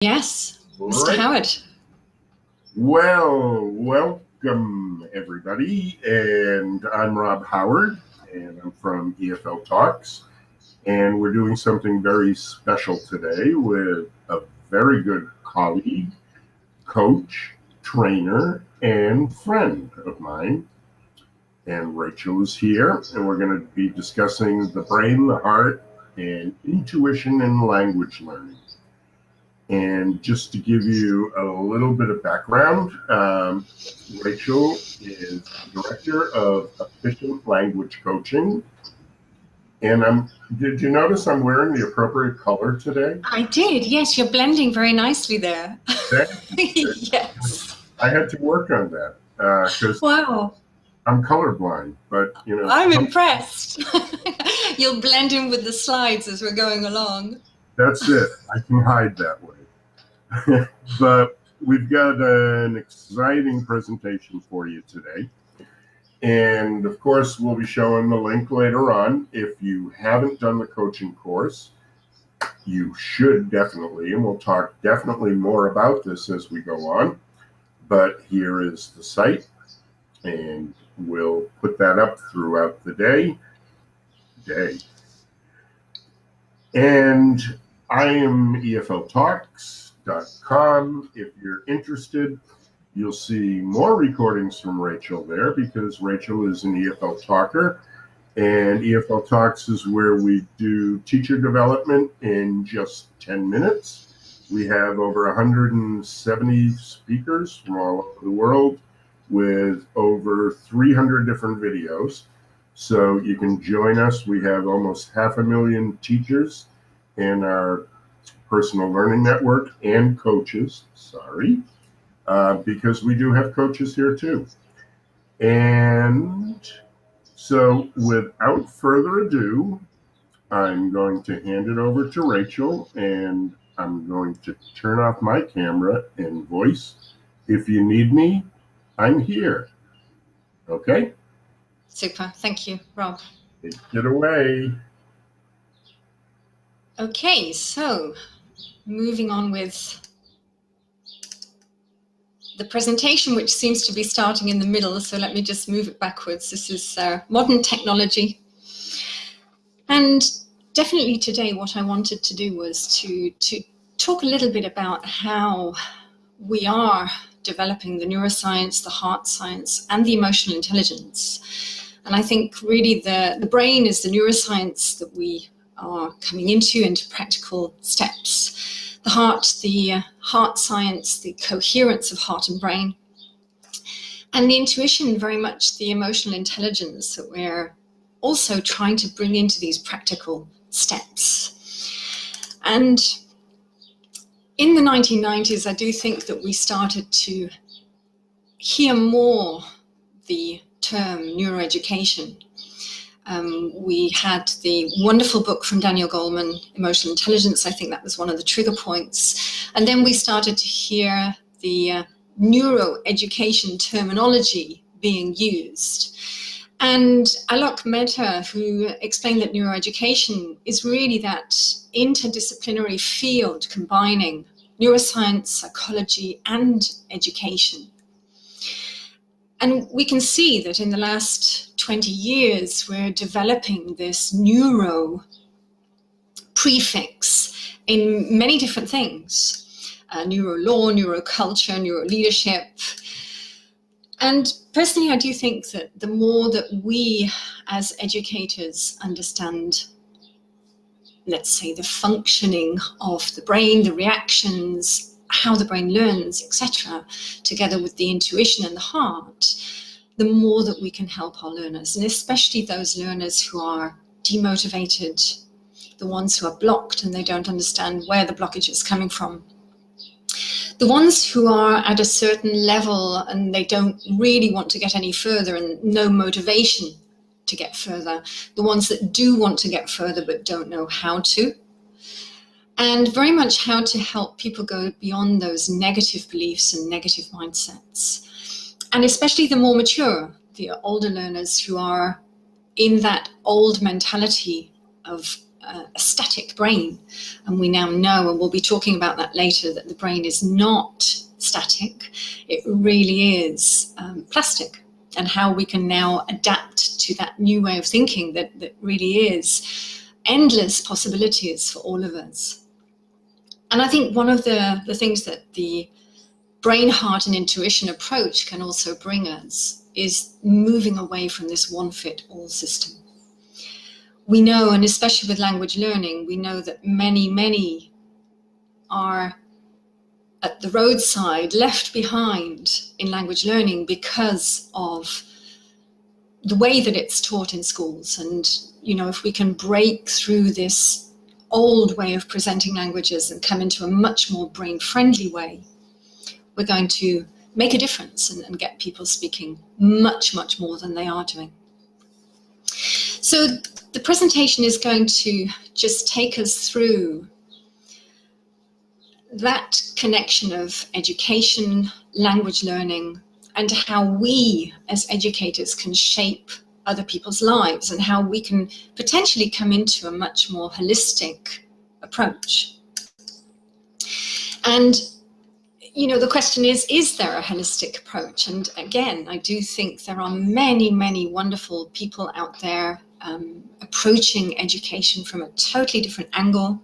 Yes, Mr. Right. Howard. Well, welcome everybody, and I'm Rob Howard, and I'm from EFL Talks, and we're doing something very special today with a very good colleague, coach, trainer, and friend of mine. And Rachel is here, and we're going to be discussing the brain, the heart, and intuition in language learning. And just to give you a little bit of background, Rachel is Director of Efficient Language Coaching. And did you notice I'm wearing the appropriate color today? I did, yes. You're blending very nicely there. Yes. I had to work on that because wow. I'm colorblind, but you know. I'm impressed. You'll blend in with the slides as we're going along. That's it. I can hide that way. But we've got an exciting presentation for you today. And of course, we'll be showing the link later on. If you haven't done the coaching course, you should definitely, and we'll talk definitely more about this as we go on. But here is the site, and we'll put that up throughout the day. And I am EFLTalks.com. If you're interested, you'll see more recordings from Rachel there because Rachel is an EFL talker, and EFL Talks is where we do teacher development in just 10 minutes. We have over 170 speakers from all over the world with over 300 different videos. So you can join us. We have almost 500,000 teachers in our personal learning network and coaches, because we do have coaches here too. And so without further ado, I'm going to hand it over to Rachel, and I'm going to turn off my camera and voice. If you need me, I'm here. Okay? Super. Thank you, Rob. Take it away. Okay, so moving on with the presentation, which seems to be starting in the middle, so let me just move it backwards. This is modern technology. And definitely today what I wanted to do was to talk a little bit about how we are developing the neuroscience, the heart science, and the emotional intelligence. And I think really the brain is the neuroscience that we are coming into practical steps. The heart, the heart science, the coherence of heart and brain. And the intuition, very much the emotional intelligence that we're also trying to bring into these practical steps. And in the 1990s, I do think that we started to hear more the term neuroeducation. We had the wonderful book from Daniel Goleman, Emotional Intelligence. I think that was one of the trigger points. And then we started to hear the neuroeducation terminology being used. And Alok Mehta, who explained that neuroeducation is really that interdisciplinary field combining neuroscience, psychology, and education. And we can see that in the last 20 years, we're developing this neuro prefix in many different things. Neuro law, neuroculture, neuro leadership. And personally, I do think that the more that we as educators understand, let's say, the functioning of the brain, the reactions, how the brain learns, etc., together with the intuition and the heart, the more that we can help our learners, and especially those learners who are demotivated, the ones who are blocked and they don't understand where the blockage is coming from. The ones who are at a certain level and they don't really want to get any further and no motivation to get further. The ones that do want to get further but don't know how to. And very much how to help people go beyond those negative beliefs and negative mindsets. And especially the more mature, the older learners who are in that old mentality of a static brain. And we now know, and we'll be talking about that later, that the brain is not static. It really is plastic, and how we can now adapt to that new way of thinking that really is endless possibilities for all of us. And I think one of the things that the brain, heart, and intuition approach can also bring us is moving away from this one-fit-all system. We know, and especially with language learning, we know that many are at the roadside, left behind in language learning because of the way that it's taught in schools. And, you know, if we can break through this old way of presenting languages and come into a much more brain-friendly way, we're going to make a difference and get people speaking much more than they are doing. So the presentation is going to just take us through that connection of education, language learning, and how we as educators can shape other people's lives, and how we can potentially come into a much more holistic approach. And, you know, the question is there a holistic approach? And again, I do think there are many wonderful people out there approaching education from a totally different angle.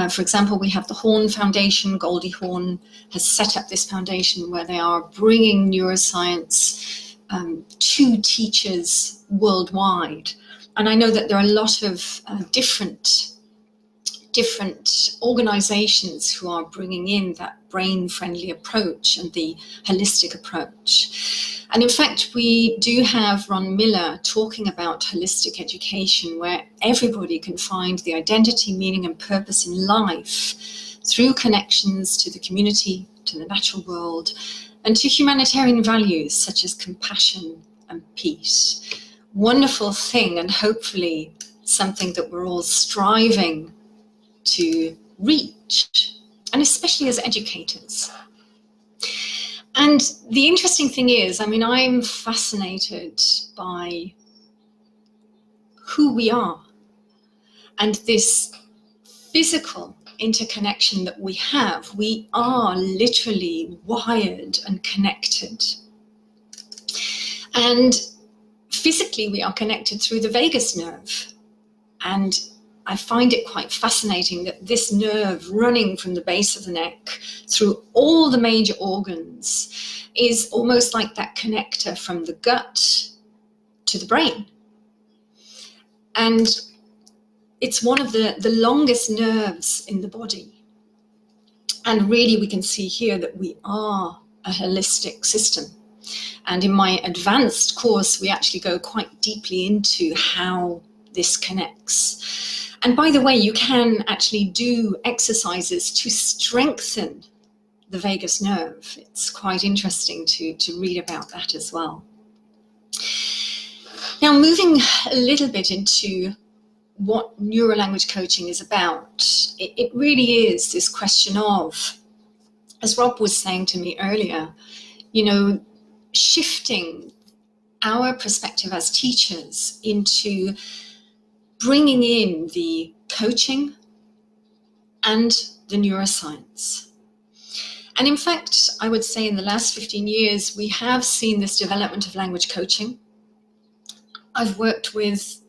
For example, we have the Horn Foundation. Goldie Hawn has set up this foundation where they are bringing neuroscience to teachers worldwide. And I know that there are a lot of different organizations who are bringing in that brain-friendly approach and the holistic approach. And in fact, we do have Ron Miller talking about holistic education, where everybody can find the identity, meaning, and purpose in life through connections to the community, to the natural world, and to humanitarian values such as compassion and peace. Wonderful thing, and hopefully something that we're all striving to reach, and especially as educators. And the interesting thing is, I mean, I'm fascinated by who we are and this physical interconnection that we have. We are literally wired and connected. And physically, we are connected through the vagus nerve. And I find it quite fascinating that this nerve running from the base of the neck through all the major organs is almost like that connector from the gut to the brain. And it's one of the longest nerves in the body. And really we can see here that we are a holistic system. And in my advanced course, we actually go quite deeply into how this connects. And by the way, you can actually do exercises to strengthen the vagus nerve. It's quite interesting to read about that as well. Now, moving a little bit into what neurolanguage coaching is about, it really is this question of, as Rob was saying to me earlier, you know, shifting our perspective as teachers into bringing in the coaching and the neuroscience. And in fact, I would say in the last 15 years, we have seen this development of language coaching. I've worked with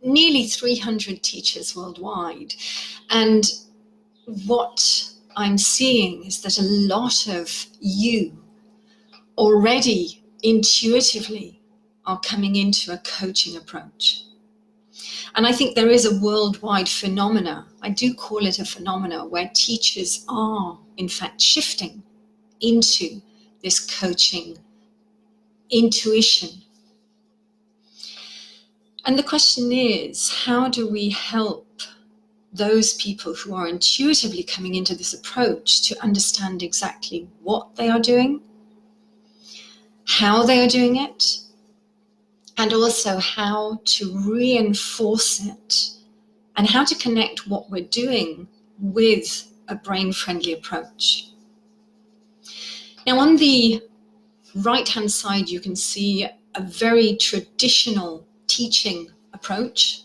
nearly 300 teachers worldwide. And what I'm seeing is that a lot of you already intuitively are coming into a coaching approach. And I think there is a worldwide phenomena, I do call it a phenomena, where teachers are in fact shifting into this coaching intuition. And the question is, how do we help those people who are intuitively coming into this approach to understand exactly what they are doing, how they are doing it, and also how to reinforce it, and how to connect what we're doing with a brain-friendly approach. Now, on the right-hand side, you can see a very traditional teaching approach.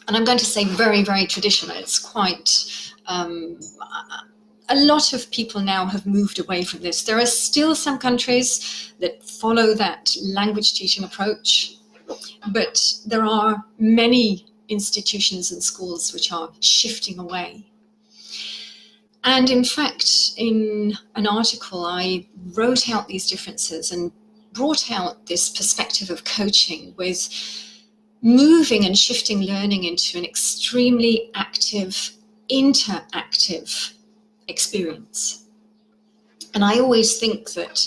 And I'm going to say very, very traditional. It's quite, a lot of people now have moved away from this. There are still some countries that follow that language teaching approach, but there are many institutions and schools which are shifting away. And in fact, in an article, I wrote out these differences and brought out this perspective of coaching with moving and shifting learning into an extremely active, interactive experience. And I always think that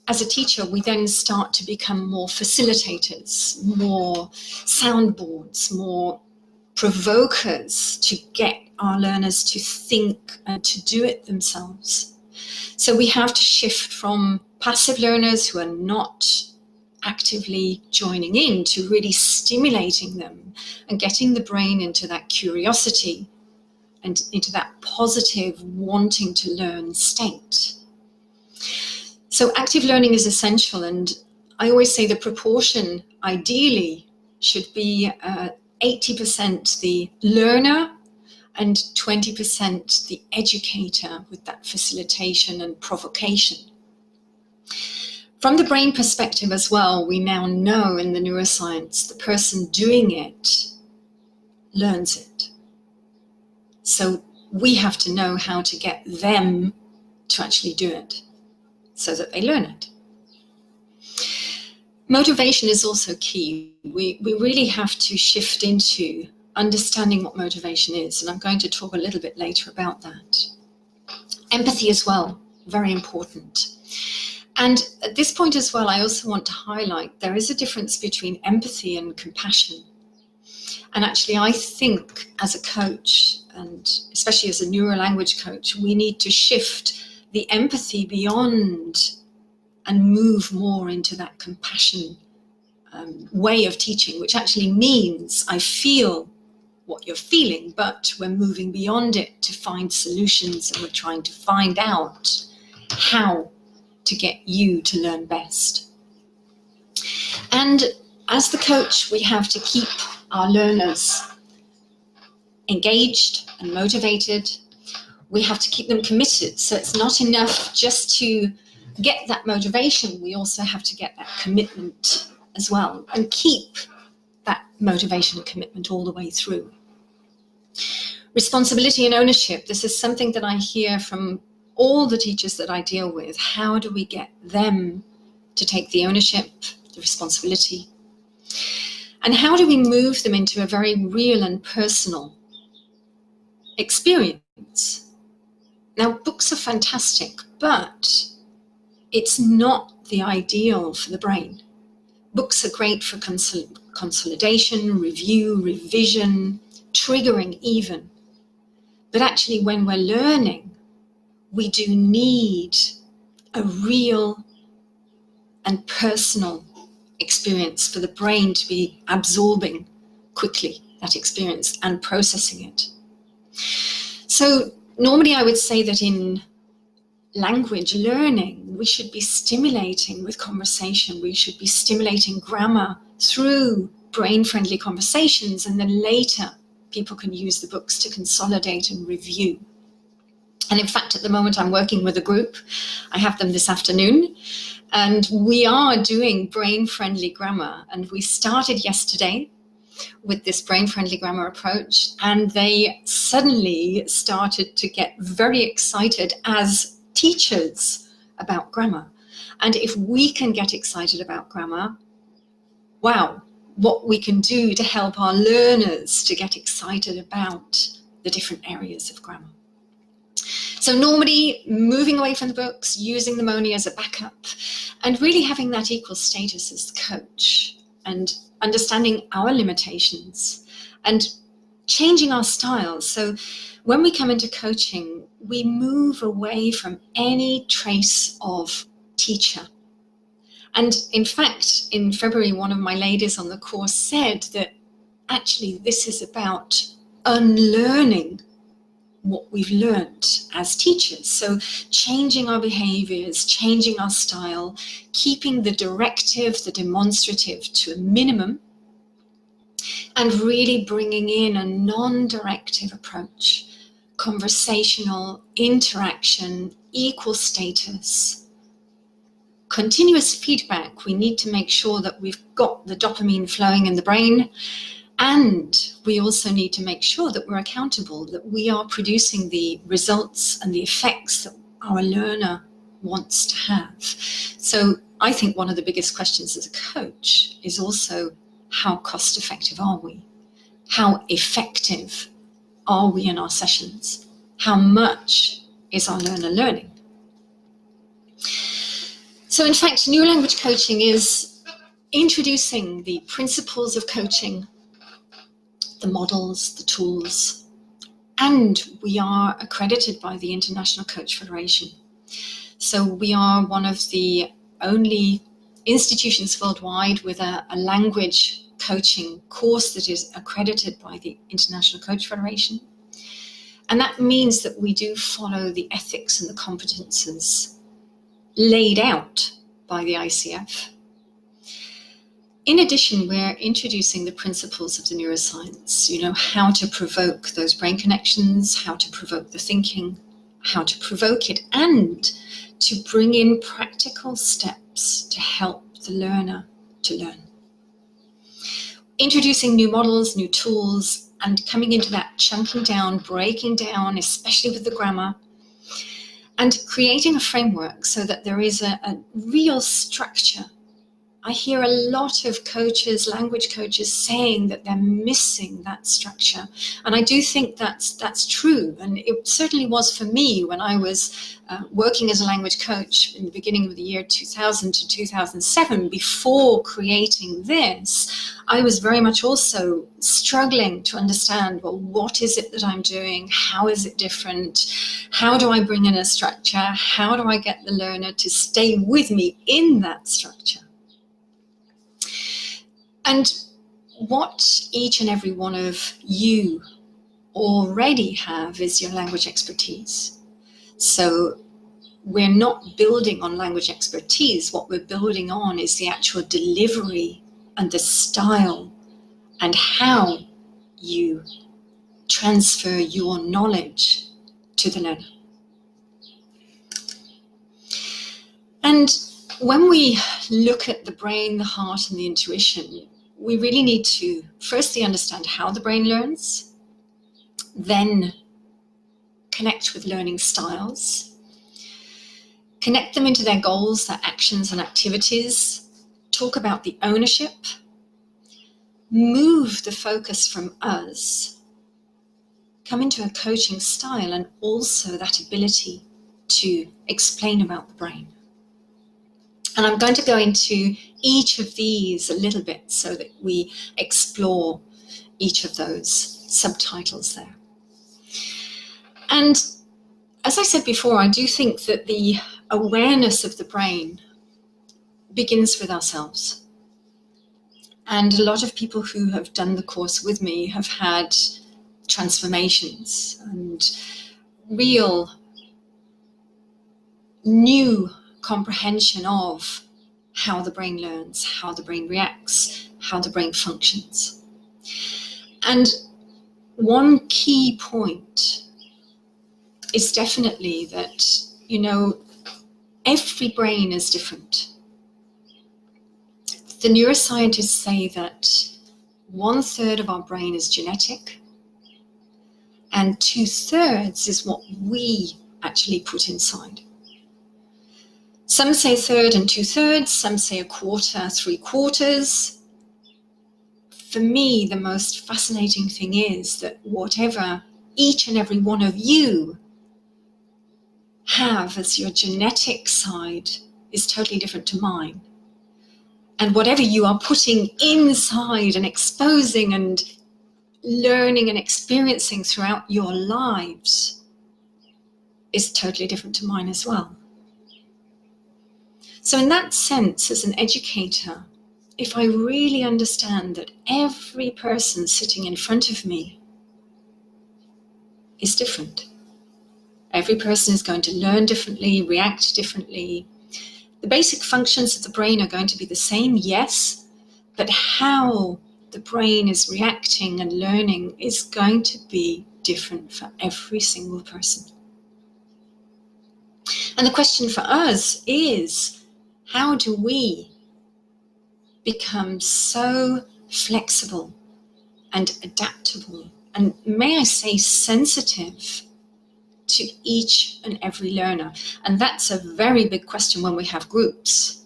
as a teacher, we then start to become more facilitators, more soundboards, more provokers to get our learners to think and to do it themselves. So we have to shift from passive learners who are not actively joining in to really stimulating them and getting the brain into that curiosity and into that positive wanting to learn state. So active learning is essential, and I always say the proportion ideally should be 80% the learner and 20% the educator with that facilitation and provocation. From the brain perspective as well, we now know in the neuroscience, the person doing it learns it. So we have to know how to get them to actually do it so that they learn it. Motivation is also key. We really have to shift into understanding what motivation is, and I'm going to talk a little bit later about that. Empathy as well, very important. And at this point as well, I also want to highlight there is a difference between empathy and compassion. And actually, I think as a coach, and especially as a neurolanguage coach, we need to shift the empathy beyond and move more into that compassion way of teaching, which actually means I feel what you're feeling, but we're moving beyond it to find solutions, and we're trying to find out how to get you to learn best. And as the coach, we have to keep our learners engaged and motivated. We have to keep them committed. So it's not enough just to get that motivation. We also have to get that commitment as well and keep that motivation and commitment all the way through. Responsibility and ownership. This is something that I hear from all the teachers that I deal with. How do we get them to take the ownership, the responsibility? And how do we move them into a very real and personal experience? Now, books are fantastic, but it's not the ideal for the brain. Books are great for consolidation, review, revision, triggering even. But actually, when we're learning, we do need a real and personal experience for the brain to be absorbing quickly that experience and processing it. So normally I would say that in language learning, we should be stimulating with conversation. We should be stimulating grammar through brain-friendly conversations, and then later people can use the books to consolidate and review. And in fact, at the moment, I'm working with a group. I have them this afternoon, and we are doing brain-friendly grammar. And we started yesterday with this brain-friendly grammar approach, and they suddenly started to get very excited as teachers about grammar. And if we can get excited about grammar, wow, what we can do to help our learners to get excited about the different areas of grammar. So normally moving away from the books, using them only as a backup, and really having that equal status as the coach, and understanding our limitations and changing our styles. So when we come into coaching, we move away from any trace of teacher. And in fact, in February, one of my ladies on the course said that actually this is about unlearning what we've learned as teachers. So changing our behaviors, changing our style, keeping the directive, the demonstrative to a minimum, and really bringing in a non-directive approach, conversational, interaction, equal status, continuous feedback. We need to make sure that we've got the dopamine flowing in the brain, and we also need to make sure that we're accountable, that we are producing the results and the effects that our learner wants to have. So I think one of the biggest questions as a coach is also, how cost effective are we? How effective are we in our sessions? How much is our learner learning? So in fact, new language coaching is introducing the principles of coaching, the models, the tools, and we are accredited by the International Coach Federation. So we are one of the only institutions worldwide with a language coaching course that is accredited by the International Coach Federation. And that means that we do follow the ethics and the competences laid out by the ICF. In addition, we're introducing the principles of the neuroscience, how to provoke those brain connections, how to provoke the thinking, how to provoke it, and to bring in practical steps to help the learner to learn. Introducing new models, new tools, and coming into that chunking down, breaking down, especially with the grammar, and creating a framework so that there is a real structure. I hear a lot of coaches, language coaches, saying that they're missing that structure. And I do think that's true. And it certainly was for me when I was working as a language coach in the beginning of the year 2000 to 2007. Before creating this, I was very much also struggling to understand, well, what is it that I'm doing? How is it different? How do I bring in a structure? How do I get the learner to stay with me in that structure? And what each and every one of you already have is your language expertise. So we're not building on language expertise. What we're building on is the actual delivery and the style and how you transfer your knowledge to the learner. And when we look at the brain, the heart, and the intuition, we really need to firstly understand how the brain learns, then connect with learning styles, connect them into their goals, their actions and activities, talk about the ownership, move the focus from us, come into a coaching style, and also that ability to explain about the brain. And I'm going to go into each of these a little bit so that we explore each of those subtitles there. And as I said before, I do think that the awareness of the brain begins with ourselves. And a lot of people who have done the course with me have had transformations and real new comprehension of how the brain learns, how the brain reacts, how the brain functions. And one key point is definitely that, every brain is different. The neuroscientists say that 1/3 of our brain is genetic and 2/3 is what we actually put inside. Some say 1/3 and 2/3, some say 1/4, 3/4. For me, the most fascinating thing is that whatever each and every one of you have as your genetic side is totally different to mine. And whatever you are putting inside and exposing and learning and experiencing throughout your lives is totally different to mine as well. So in that sense, as an educator, if I really understand that every person sitting in front of me is different, every person is going to learn differently, react differently. The basic functions of the brain are going to be the same, yes, but how the brain is reacting and learning is going to be different for every single person. And the question for us is, how do we become so flexible and adaptable, and may I say sensitive to each and every learner? And that's a very big question when we have groups.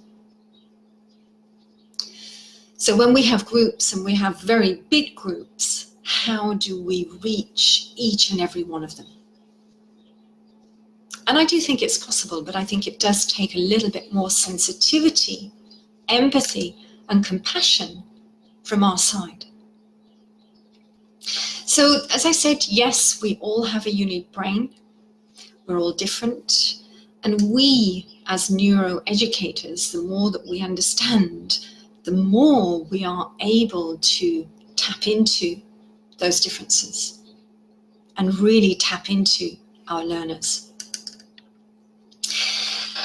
So when we have groups, and we have very big groups, how do we reach each and every one of them? And I do think it's possible, but I think it does take a little bit more sensitivity, empathy, and compassion from our side. So, as I said, yes, we all have a unique brain. We're all different. And we, as neuroeducators, the more that we understand, the more we are able to tap into those differences and really tap into our learners.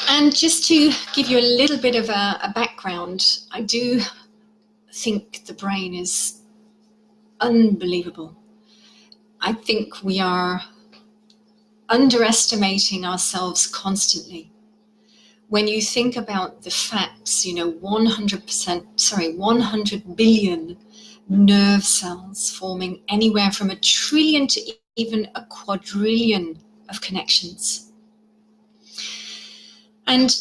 And just to give you a little bit of a background, I do think the brain is unbelievable. I think we are underestimating ourselves constantly. When you think about the facts, 100 billion nerve cells forming anywhere from 1 trillion to even 1 quadrillion of connections. And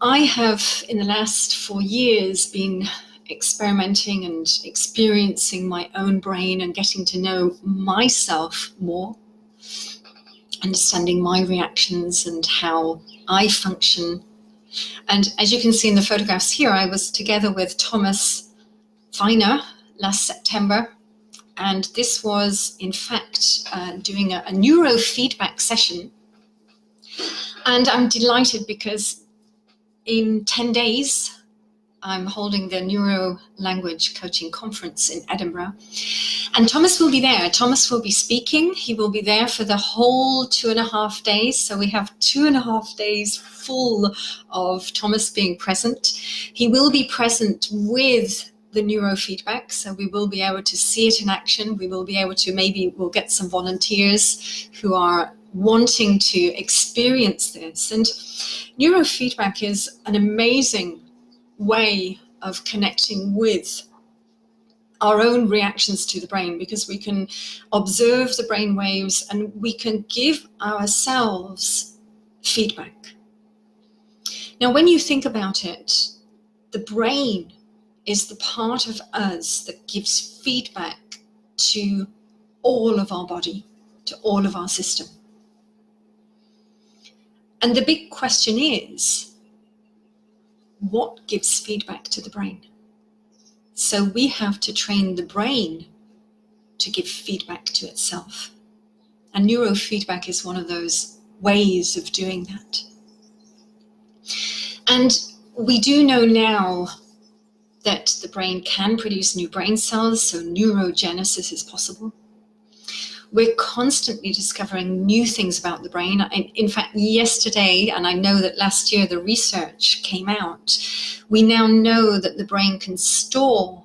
I have, in the last 4 years, been experimenting and experiencing my own brain and getting to know myself more, understanding my reactions and how I function. And as you can see in the photographs here, I was together with Thomas Weiner last September, and this was in fact doing a neurofeedback session. And I'm delighted because in 10 days, I'm holding the Neuro Language Coaching Conference in Edinburgh. And Thomas will be there. Thomas will be speaking. He will be there for the whole 2.5 days. So we have 2.5 days full of Thomas being present. He will be present with the neurofeedback. So we will be able to see it in action. We will be able to, maybe we'll get some volunteers who are wanting to experience this. And neurofeedback is an amazing way of connecting with our own reactions to the brain, because we can observe the brain waves and we can give ourselves feedback. Now, when you think about it, the brain is the part of us that gives feedback to all of our body, to all of our system. And the big question is, what gives feedback to the brain? So we have to train the brain to give feedback to itself. And neurofeedback is one of those ways of doing that. And we do know now that the brain can produce new brain cells, so neurogenesis is possible. We're constantly discovering new things about the brain. In fact, yesterday, and I know that last year the research came out, we now know that the brain can store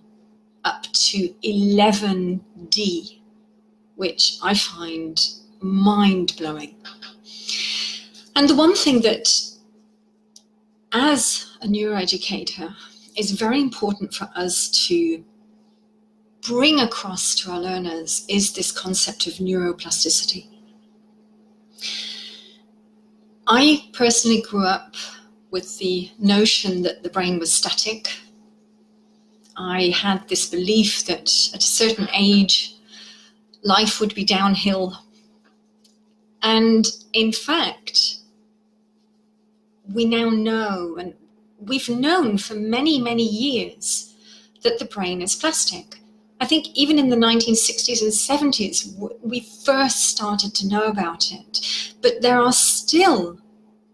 up to 11D, which I find mind-blowing. And the one thing that, as a neuroeducator, is very important for us to bring across to our learners is this concept of neuroplasticity. I personally grew up with the notion that the brain was static. I had this belief that at a certain age, life would be downhill. And in fact, we now know, and we've known for many, many years, that the brain is plastic. I think even in the 1960s and 70s, we first started to know about it. But there are still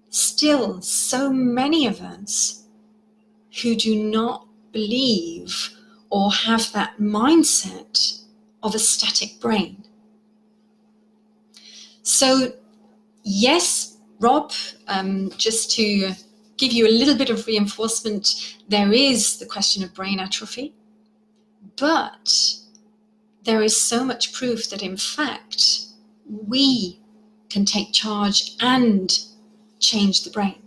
so many of us who do not believe or have that mindset of a static brain. So yes, Rob, just to give you a little bit of reinforcement, there is the question of brain atrophy. But there is so much proof that, in fact, we can take charge and change the brain.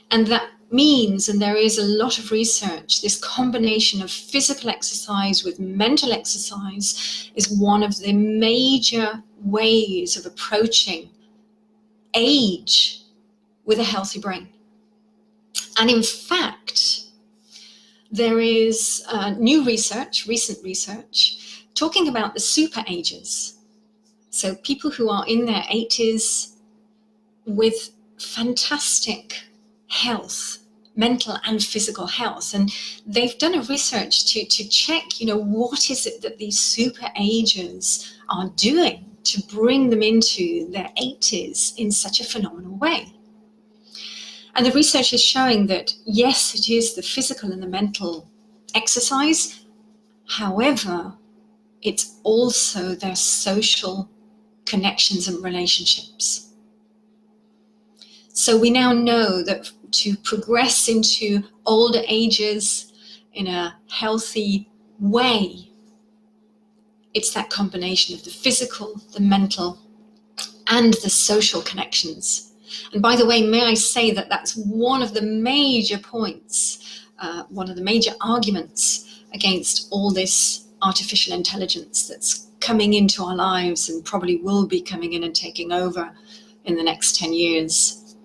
And that means, and there is a lot of research, this combination of physical exercise with mental exercise is one of the major ways of approaching age with a healthy brain. And in fact, there is new research, recent research, talking about the super ages. So people who are in their 80s with fantastic health, mental and physical health. And they've done a research to check, what is it that these super agers are doing to bring them into their 80s in such a phenomenal way. And the research is showing that, yes, it is the physical and the mental exercise. However, it's also their social connections and relationships. So we now know that to progress into older ages in a healthy way, it's that combination of the physical, the mental, and the social connections. And by the way, may I say that that's one of the major points, one of the major arguments against all this artificial intelligence that's coming into our lives and probably will be coming in and taking over in the next 10 years.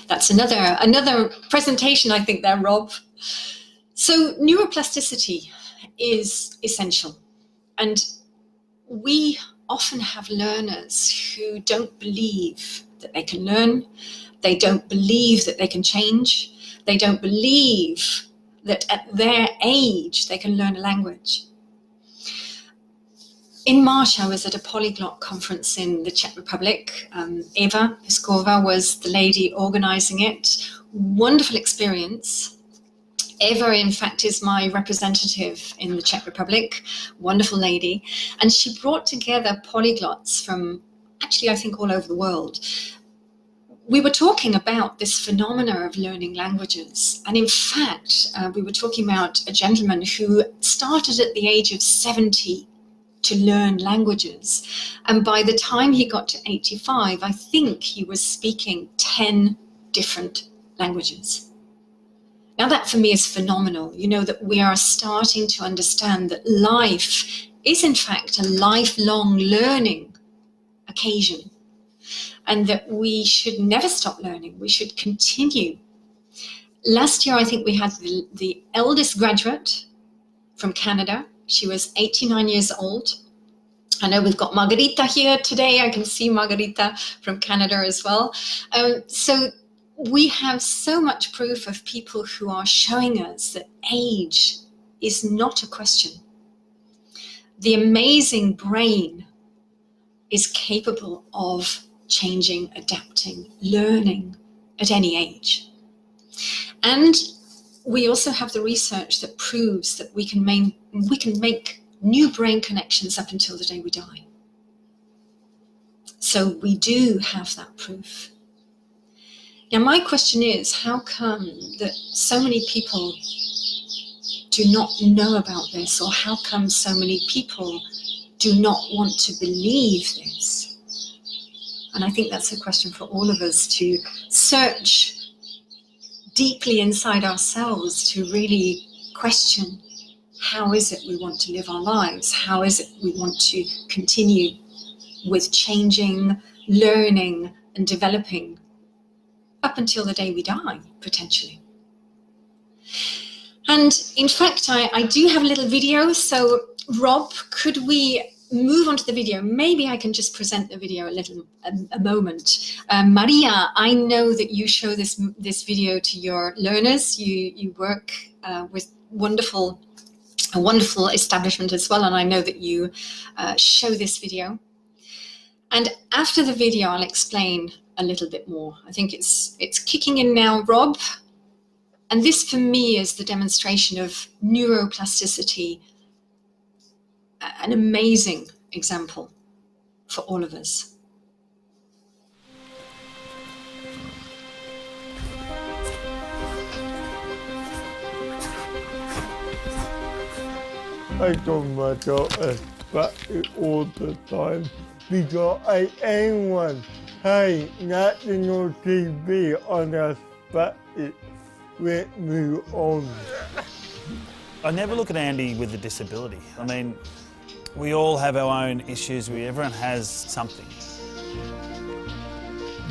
That's another presentation, I think, there, Rob. So neuroplasticity is essential. And we often have learners who don't believe that they can learn. They don't believe that they can change. They don't believe that at their age they can learn a language. In March, I was at a polyglot conference in the Czech Republic. Eva Piskova was the lady organizing it. Wonderful experience. Eva, in fact, is my representative in the Czech Republic. Wonderful lady. And she brought together polyglots from, actually, I think, all over the world. We were talking about this phenomena of learning languages. And in fact, we were talking about a gentleman who started at the age of 70 to learn languages. And by the time he got to 85, I think he was speaking 10 different languages. Now that for me is phenomenal, that we are starting to understand that life is in fact a lifelong learning occasion, and that we should never stop learning. We should continue. Last year, I think we had the eldest graduate from Canada. She was 89 years old. I know we've got Margarita here today. I can see Margarita from Canada as well. So we have so much proof of people who are showing us that age is not a question. The amazing brain is capable of changing, adapting, learning at any age. And we also have the research that proves that we can make new brain connections up until the day we die. So we do have that proof. Now, my question is, how come that so many people do not know about this, or how come so many people do not want to believe this? And I think that's a question for all of us to search deeply inside ourselves, to really question, how is it we want to live our lives? How is it we want to continue with changing, learning, and developing up until the day we die, potentially? And in fact, I do have a little video. So Rob, could we move on to the video? Maybe I can just present the video a moment. Maria, I know that you show this video to your learners. You work with a wonderful establishment as well, and I know that you show this video. And after the video, I'll explain a little bit more. I think it's kicking in now, Rob. And this, for me, is the demonstration of neuroplasticity, an amazing example for all of us. I told my daughter about it all the time because I anyone, hey, national TV on a spot it with me on. I never look at Andy with a disability. I mean, we all have our own issues. Everyone has something.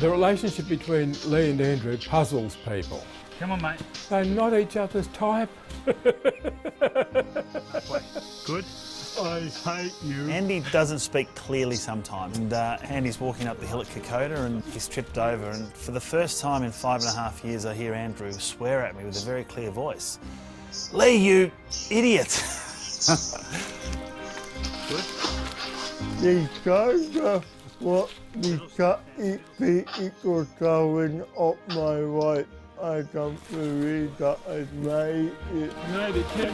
The relationship between Lee and Andrew puzzles people. Come on, mate. They're not each other's type. Good. I hate you. Andy doesn't speak clearly sometimes, and Andy's walking up the hill at Kokoda and he's tripped over, and for the first time in 5.5 years I hear Andrew swear at me with a very clear voice. Lee, you idiot! Good. These guys are what we cut it equal going up my right. I can't believe that I made it. You made it, kid.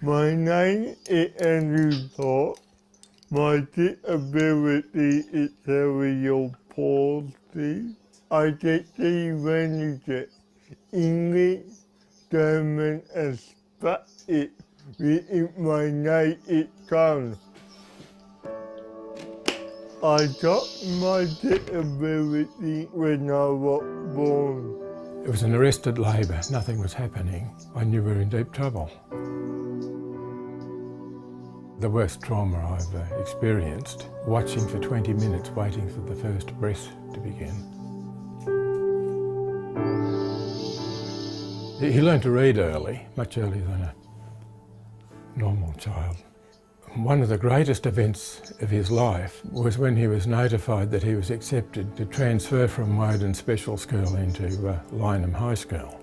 My name is Andrew Thorpe. My disability is cerebral palsy. I get the languages, English, German and Spanish within my native tongue. I got my disability when I was born. It was an arrested labour, nothing was happening. I knew we were in deep trouble. The worst trauma I've experienced, watching for 20 minutes waiting for the first breath to begin. He learned to read early, much earlier than a normal child. One of the greatest events of his life was when he was notified that he was accepted to transfer from Woden Special School into Lynham High School.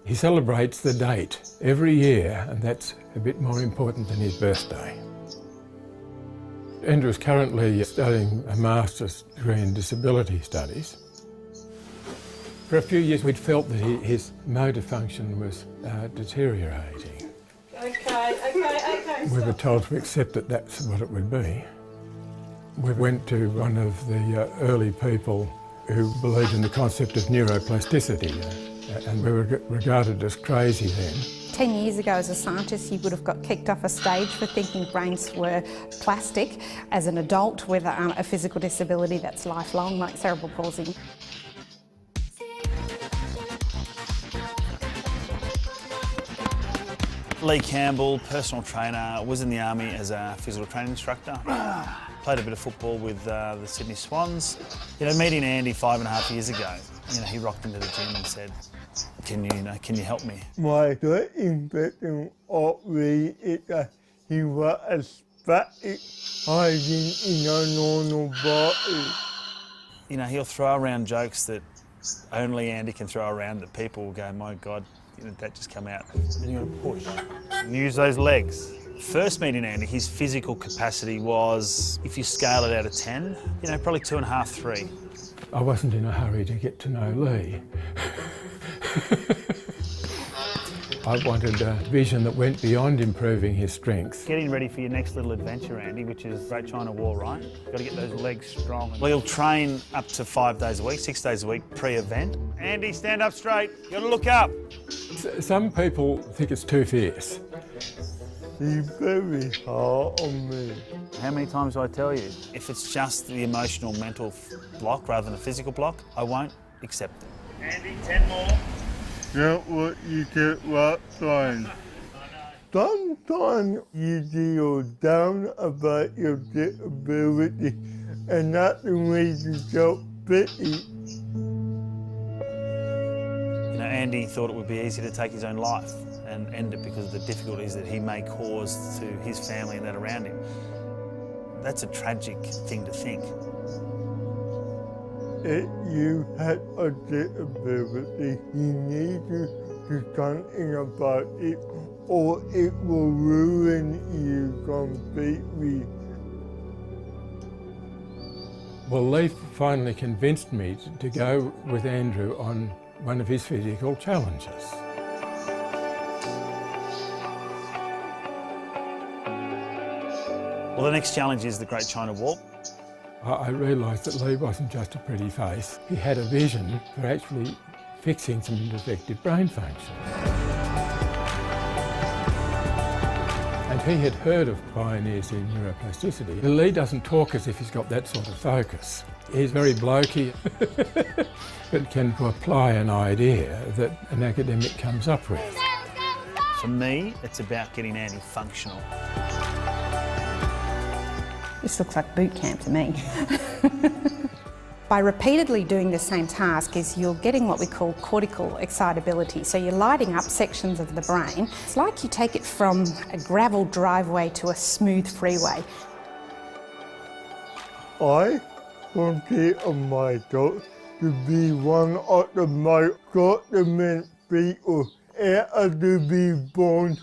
He celebrates the date every year, and that's a bit more important than his birthday. Andrew is currently studying a master's degree in disability studies. For a few years we'd felt that his motor function was deteriorating. Okay. We were told to accept that that's what it would be. We went to one of the early people who believed in the concept of neuroplasticity, and we were regarded as crazy then. 10 years ago as a scientist you would have got kicked off a stage for thinking brains were plastic. As an adult with a physical disability that's lifelong, like cerebral palsy. Lee Campbell, personal trainer, was in the army as a physical training instructor. Played a bit of football with the Sydney Swans. You know, meeting Andy 5.5 years ago, you know, he rocked into the gym and said, can you help me? My great impression of Lee is that he was a static hiding in a normal body. You know, he'll throw around jokes that only Andy can throw around, that people will go, my God, you know, that just come out. And you're gonna push and use those legs. First meeting Andy, his physical capacity was, if you scale it out of 10, you know, probably 2.5, 3. I wasn't in a hurry to get to know Lee. I wanted a vision that went beyond improving his strength. Getting ready for your next little adventure, Andy, which is Great China Wall, right? You've got to get those legs strong. Well, he'll train up to 5 days a week, 6 days a week, pre-event. Andy, stand up straight. You've got to look up. Some people think it's too fierce. He's very hard on me. How many times do I tell you? If it's just the emotional, mental block rather than a physical block, I won't accept it. Andy, 10 more. Not what you get last time. Sometimes you feel down about your disability, and that makes you self-pity. You know, Andy thought it would be easy to take his own life and end it because of the difficulties that he may cause to his family and that around him. That's a tragic thing to think. If you have a disability, you need to do something about it, or it will ruin you completely. Well, Lee finally convinced me to go with Andrew on one of his physical challenges. Well, the next challenge is the Great China Wall. I realised that Lee wasn't just a pretty face. He had a vision for actually fixing some defective brain function. And he had heard of pioneers in neuroplasticity. Lee doesn't talk as if he's got that sort of focus. He's very blokey, but can apply an idea that an academic comes up with. For me, it's about getting Andy functional. This looks like boot camp to me. By repeatedly doing the same task is you're getting what we call cortical excitability. So you're lighting up sections of the brain. It's like you take it from a gravel driveway to a smooth freeway. I consider myself to be one of the most dominant people ever to be born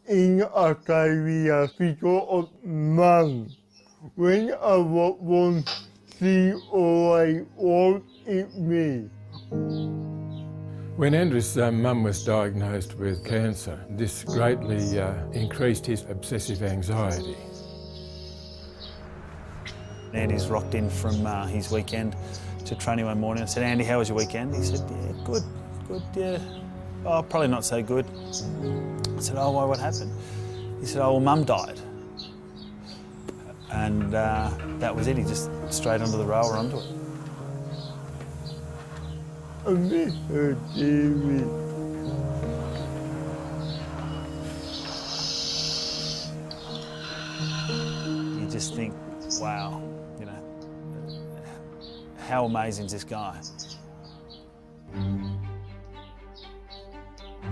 in Australia because of Mum. When I was born, she always was in me. When Andrew's mum was diagnosed with cancer, this greatly increased his obsessive anxiety. Andy's rocked in from his weekend to training one morning. I said, Andy, how was your weekend? He said, yeah, good, yeah. Oh, probably not so good. I said, oh, why, what happened? He said, oh, well, Mum died. And that was it, he just straight onto the rail or onto it. I miss her dearly. You just think, wow, you know, how amazing is this guy?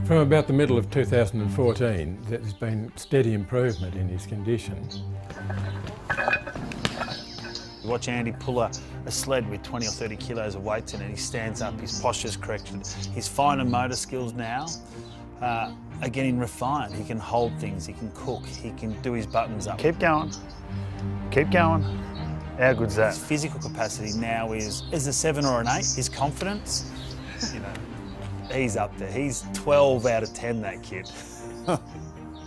From about the middle of 2014, there's been steady improvement in his condition. You watch Andy pull a sled with 20 or 30 kilos of weights in it. He stands up, his posture's corrected. His finer motor skills now are getting refined. He can hold things, he can cook, he can do his buttons up. Keep going, keep going. How good's that? His physical capacity now is a 7 or an 8. His confidence, you know, he's up there. He's 12 out of 10, that kid.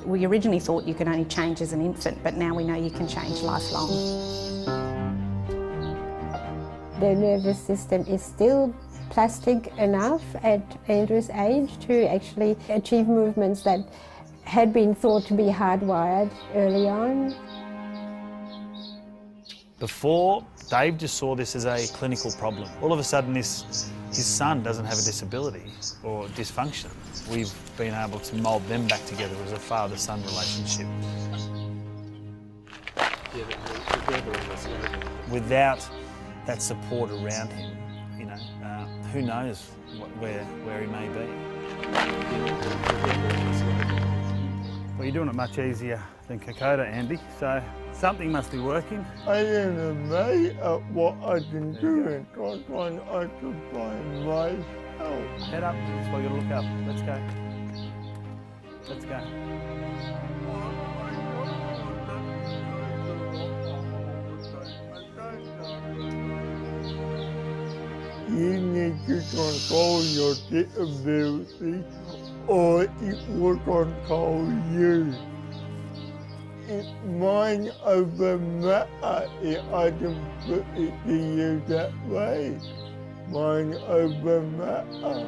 We originally thought you could only change as an infant, but now we know you can change lifelong. The nervous system is still plastic enough at Andrew's age to actually achieve movements that had been thought to be hardwired early on. Before, Dave just saw this as a clinical problem. All of a sudden, his son doesn't have a disability or dysfunction. We've been able to mould them back together as a father-son relationship. Without that support around him, you know, who knows where he may be. Well, you're doing it much easier than Kokoda, Andy, so something must be working. I am amazed at what I can do and trying to occupy myself. Head up, that's why you gotta look up. Let's go. Let's go. You need to control your disability or it will control you. It's mind over matter, if I can put it to you that way. Mind over matter.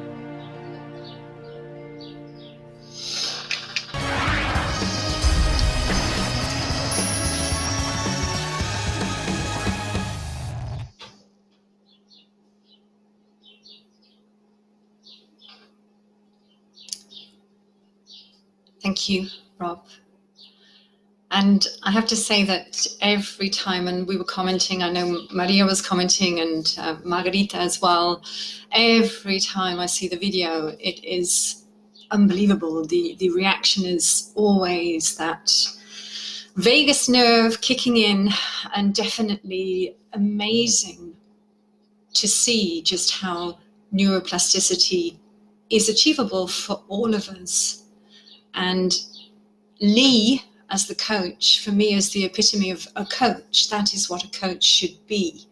Thank you, Rob. And I have to say that every time, and we were commenting, I know Maria was commenting and Margarita as well, every time I see the video, it is unbelievable. The reaction is always that vagus nerve kicking in, and definitely amazing to see just how neuroplasticity is achievable for all of us. And Lee, as the coach, for me, is the epitome of a coach. That is what a coach should be.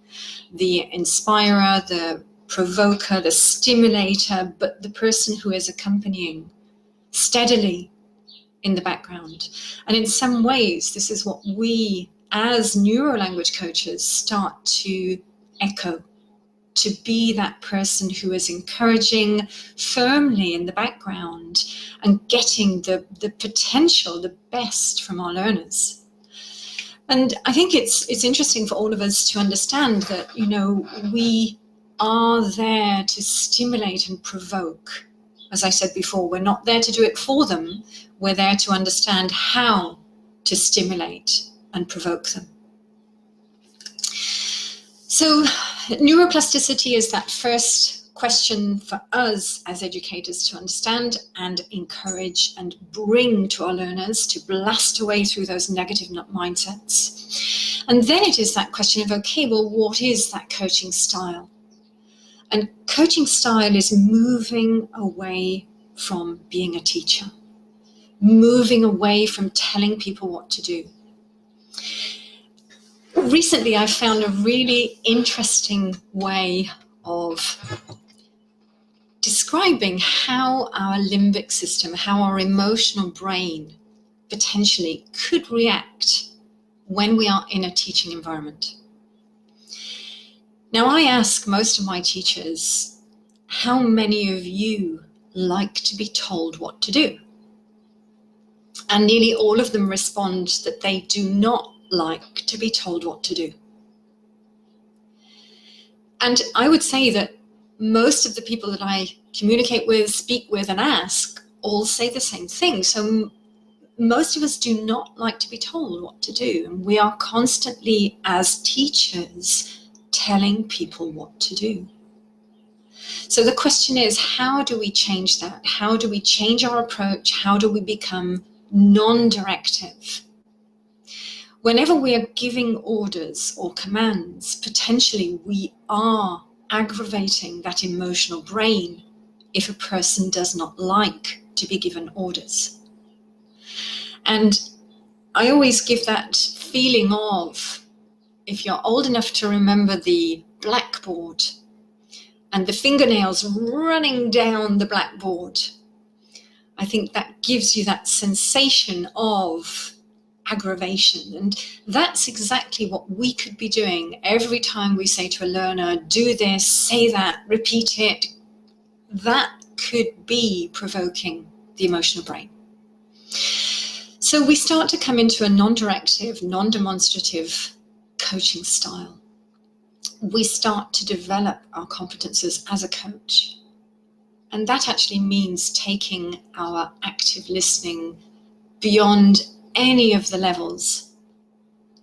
The inspirer, the provoker, the stimulator, but the person who is accompanying steadily in the background. And in some ways, this is what we as neuro-language coaches, start to echo, to be that person who is encouraging firmly in the background and getting the potential, the best from our learners. And I think it's interesting for all of us to understand that, you know, we are there to stimulate and provoke. As I said before, we're not there to do it for them. We're there to understand how to stimulate and provoke them. So neuroplasticity is that first question for us as educators to understand and encourage and bring to our learners, to blast away through those negative mindsets. And then it is that question of, okay, well, what is that coaching style? And coaching style is moving away from being a teacher, moving away from telling people what to do. Recently, I found a really interesting way of describing how our limbic system, how our emotional brain potentially could react when we are in a teaching environment. Now, I ask most of my teachers, how many of you like to be told what to do? And nearly all of them respond that they do not like to be told what to do. And I would say that most of the people that I communicate with, speak with, and ask all say the same thing. So most of us do not like to be told what to do. And we are constantly, as teachers, telling people what to do. So the question is, how do we change that? How do we change our approach? How do we become non-directive? Whenever we are giving orders or commands, potentially we are aggravating that emotional brain if a person does not like to be given orders. And I always give that feeling of, if you're old enough to remember the blackboard and the fingernails running down the blackboard, I think that gives you that sensation of aggravation. And that's exactly what we could be doing every time we say to a learner, do this, say that, repeat it. That could be provoking the emotional brain. So we start to come into a non-directive, non-demonstrative coaching style. We start to develop our competences as a coach. And that actually means taking our active listening beyond any of the levels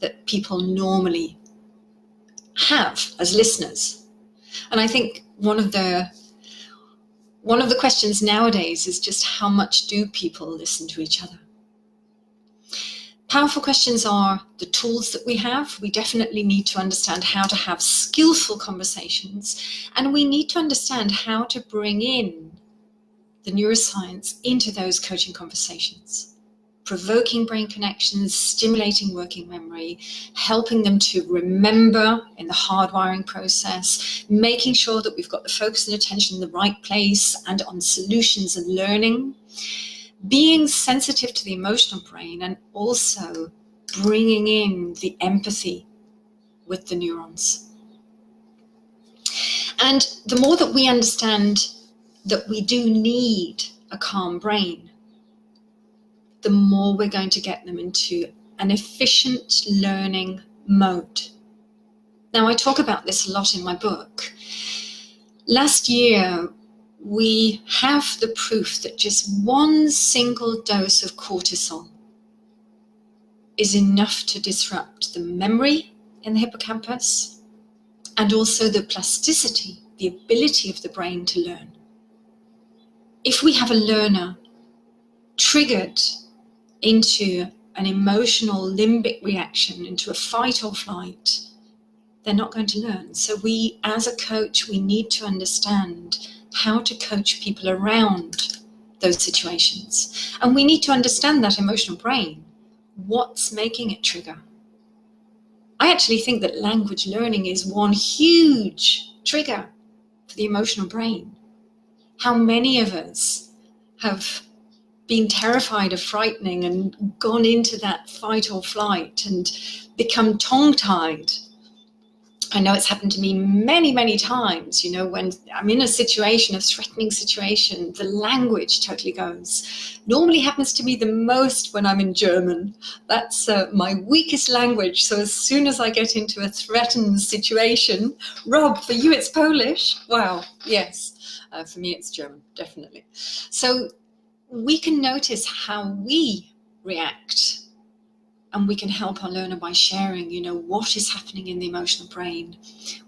that people normally have as listeners. And I think one of the questions nowadays is just how much do people listen to each other? Powerful questions are the tools that we have. We definitely need to understand how to have skillful conversations, and we need to understand how to bring in the neuroscience into those coaching conversations, provoking brain connections, stimulating working memory, helping them to remember in the hardwiring process, making sure that we've got the focus and attention in the right place and on solutions and learning, being sensitive to the emotional brain, and also bringing in the empathy with the neurons. And the more that we understand that we do need a calm brain, the more we're going to get them into an efficient learning mode. Now, I talk about this a lot in my book. Last year, we have the proof that just one single dose of cortisol is enough to disrupt the memory in the hippocampus and also the plasticity, the ability of the brain to learn. If we have a learner triggered into an emotional limbic reaction, into a fight or flight, they're not going to learn. So we, as a coach, we need to understand how to coach people around those situations. And we need to understand that emotional brain. What's making it trigger? I actually think that language learning is one huge trigger for the emotional brain. How many of us have been terrified of frightening and gone into that fight or flight and become tongue-tied. I know it's happened to me many, many times, you know, when I'm in a situation, a threatening situation, the language totally goes. Normally happens to me the most when I'm in German. That's my weakest language. So as soon as I get into a threatened situation, Rob, for you it's Polish? Wow, yes. For me it's German, definitely. So we can notice how we react. And we can help our learner by sharing, you know, what is happening in the emotional brain,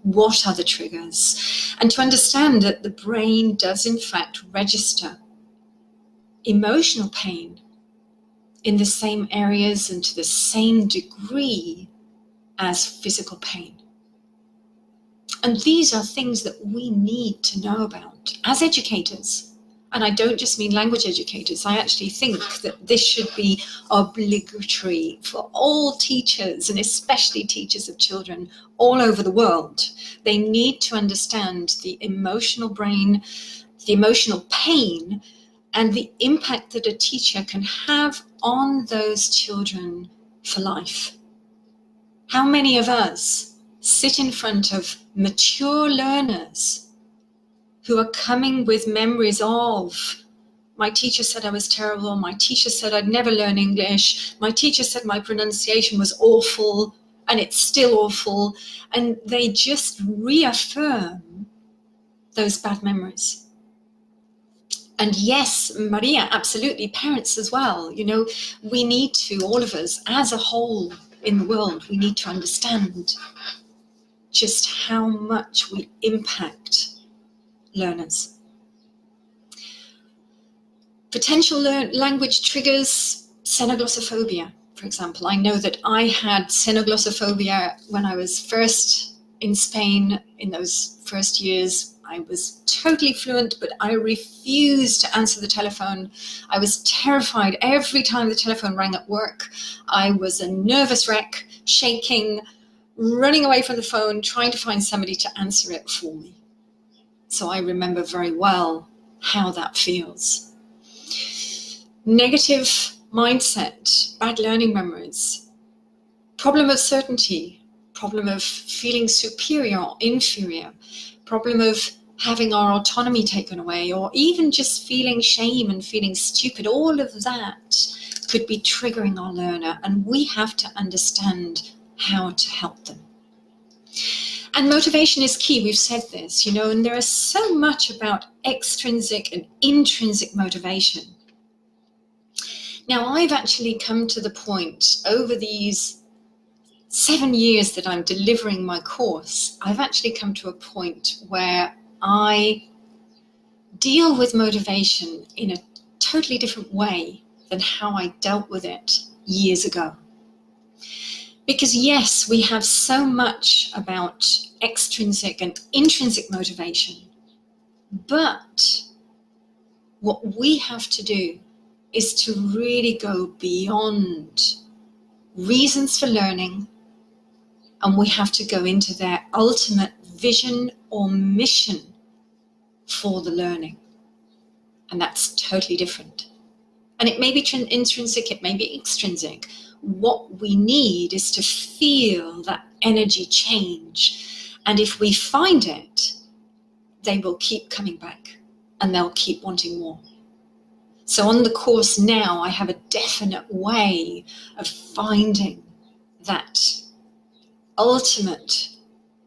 what are the triggers, and to understand that the brain does in fact register emotional pain in the same areas and to the same degree as physical pain. And these are things that we need to know about as educators. And I don't just mean language educators. I actually think that this should be obligatory for all teachers, and especially teachers of children all over the world. They need to understand the emotional brain, the emotional pain, and the impact that a teacher can have on those children for life. How many of us sit in front of mature learners who are coming with memories of, my teacher said I was terrible, my teacher said I'd never learn English, my teacher said my pronunciation was awful, and it's still awful, and they just reaffirm those bad memories. And yes, Maria, absolutely, parents as well. You know, we need to, all of us, as a whole in the world, we need to understand just how much we impact learners. Potential language triggers xenoglossophobia, for example. I know that I had xenoglossophobia when I was first in Spain. In those first years, I was totally fluent, but I refused to answer the telephone. I was terrified every time the telephone rang at work. I was a nervous wreck, shaking, running away from the phone, trying to find somebody to answer it for me. So I remember very well how that feels. Negative mindset, bad learning memories, problem of certainty, problem of feeling superior or inferior, problem of having our autonomy taken away, or even just feeling shame and feeling stupid. All of that could be triggering our learner, and we have to understand how to help them. And motivation is key. We've said this, you know, and there is so much about extrinsic and intrinsic motivation. Now, I've actually come to the point over these 7 years that I'm delivering my course, I've actually come to a point where I deal with motivation in a totally different way than how I dealt with it years ago. Because yes, we have so much about extrinsic and intrinsic motivation, but what we have to do is to really go beyond reasons for learning, and we have to go into their ultimate vision or mission for the learning. And that's totally different. And it may be intrinsic, it may be extrinsic. What we need is to feel that energy change. And if we find it, they will keep coming back and they'll keep wanting more. So on the course now, I have a definite way of finding that ultimate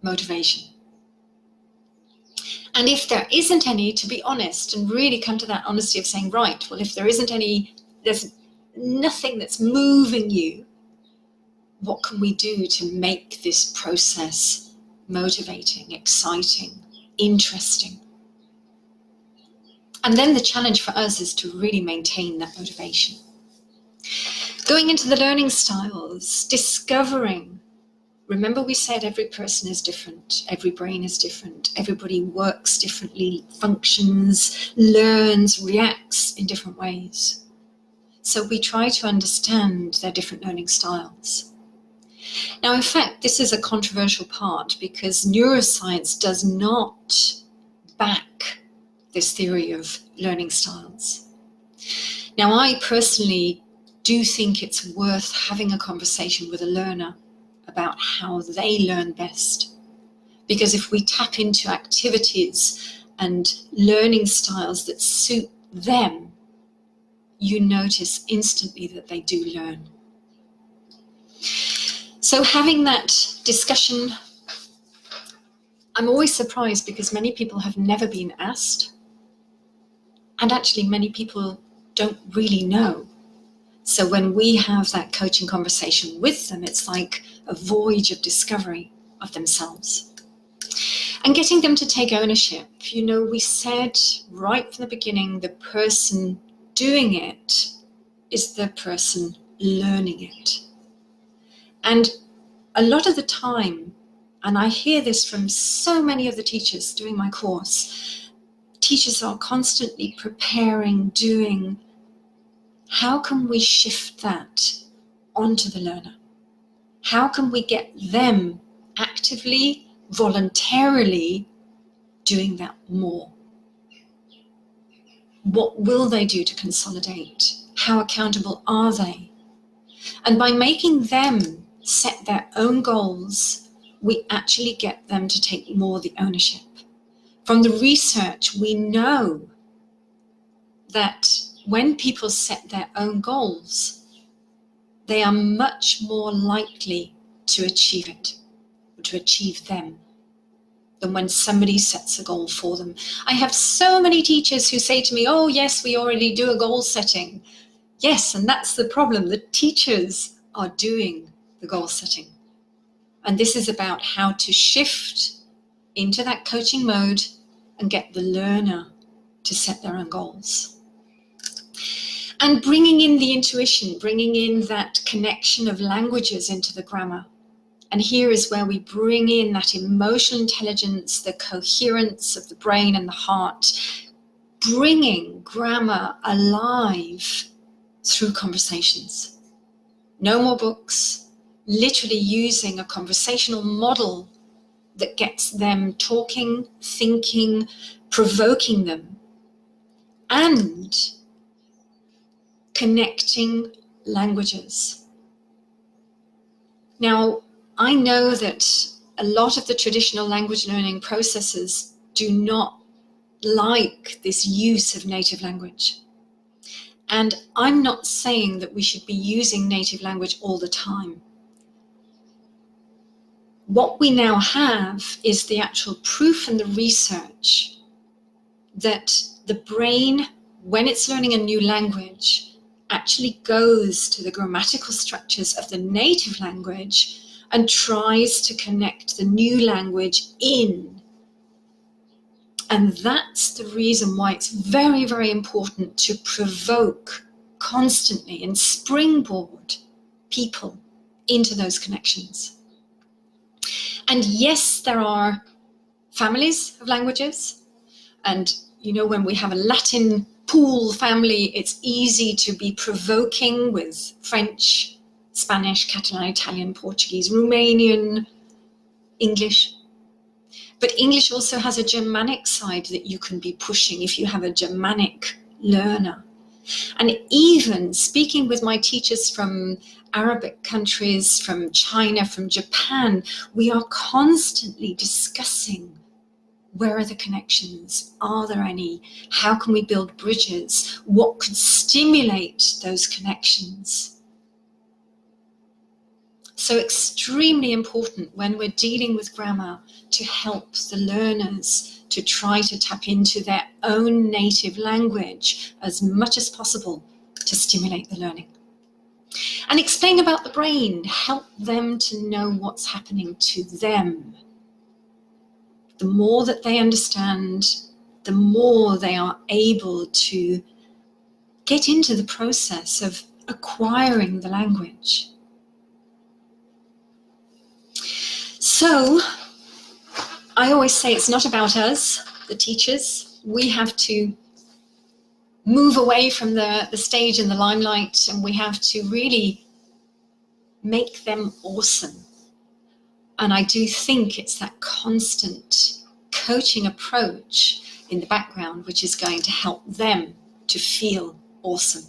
motivation. And if there isn't any, to be honest and really come to that honesty of saying, right, well, if there isn't any, there's nothing that's moving you, what can we do to make this process motivating, exciting, interesting? And then the challenge for us is to really maintain that motivation. Going into the learning styles, discovering. Remember we said every person is different, every brain is different, everybody works differently, functions, learns, reacts in different ways. So we try to understand their different learning styles. Now, in fact, this is a controversial part because neuroscience does not back this theory of learning styles. Now, I personally do think it's worth having a conversation with a learner about how they learn best. Because if we tap into activities and learning styles that suit them, you notice instantly that they do learn. So having that discussion, I'm always surprised because many people have never been asked, and actually many people don't really know. So when we have that coaching conversation with them, it's like a voyage of discovery of themselves. And getting them to take ownership. You know, we said right from the beginning, the person doing it is the person learning it. And a lot of the time, and I hear this from so many of the teachers doing my course, teachers are constantly preparing, doing. How can we shift that onto the learner? How can we get them actively, voluntarily doing that more? What will they do to consolidate? How accountable are they? And by making them set their own goals, we actually get them to take more of the ownership. From the research, we know that when people set their own goals, they are much more likely to achieve it, or to achieve them, than when somebody sets a goal for them. I have so many teachers who say to me, oh yes, we already do a goal setting. Yes, and that's the problem. The teachers are doing the goal setting. And this is about how to shift into that coaching mode and get the learner to set their own goals. And bringing in the intuition, bringing in that connection of languages into the grammar. And here is where we bring in that emotional intelligence, the coherence of the brain and the heart, bringing grammar alive through conversations. No more books, literally using a conversational model that gets them talking, thinking, provoking them, and connecting languages. Now, I know that a lot of the traditional language learning processes do not like this use of native language. And I'm not saying that we should be using native language all the time. What we now have is the actual proof and the research that the brain, when it's learning a new language, actually goes to the grammatical structures of the native language and tries to connect the new language in. And that's the reason why it's very, very important to provoke constantly and springboard people into those connections. And yes, there are families of languages. And, you know, when we have a Latin pool family, it's easy to be provoking with French, Spanish, Catalan, Italian, Portuguese, Romanian, English. But English also has a Germanic side that you can be pushing if you have a Germanic learner. And even speaking with my teachers from Arabic countries, from China, from Japan, we are constantly discussing where are the connections? Are there any? How can we build bridges? What could stimulate those connections? So extremely important when we're dealing with grammar to help the learners to try to tap into their own native language as much as possible to stimulate the learning. And explain about the brain, help them to know what's happening to them. The more that they understand, the more they are able to get into the process of acquiring the language. So I always say it's not about us, the teachers. We have to move away from the stage and the limelight, and we have to really make them awesome. And I do think it's that constant coaching approach in the background which is going to help them to feel awesome.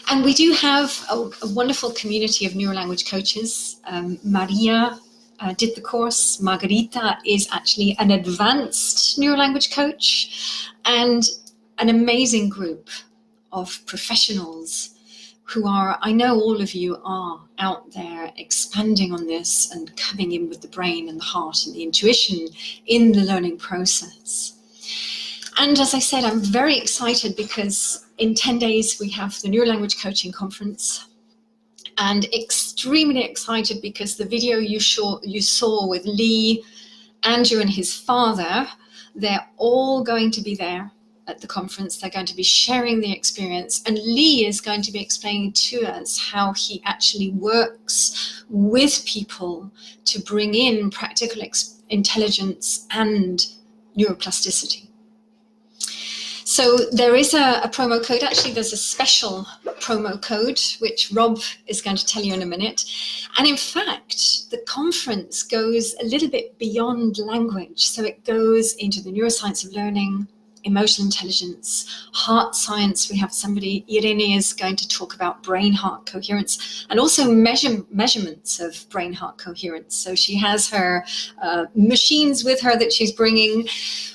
And we do have a wonderful community of neurolanguage coaches. Maria did the course. Margarita is actually an advanced neurolanguage coach, and an amazing group of professionals who are, I know all of you are out there expanding on this and coming in with the brain and the heart and the intuition in the learning process. And as I said, I'm very excited because in 10 days we have the Neurolanguage Coaching Conference, and extremely excited because the video you saw with Lee, Andrew and his father, they're all going to be there at the conference. They're going to be sharing the experience, and Lee is going to be explaining to us how he actually works with people to bring in practical intelligence and neuroplasticity. So there is a promo code. Actually, there's a special promo code, which Rob is going to tell you in a minute. And in fact, the conference goes a little bit beyond language. So it goes into the neuroscience of learning, emotional intelligence, heart science. We have somebody, Irene is going to talk about brain-heart coherence, and also measurements of brain-heart coherence. So she has her machines with her that she's bringing.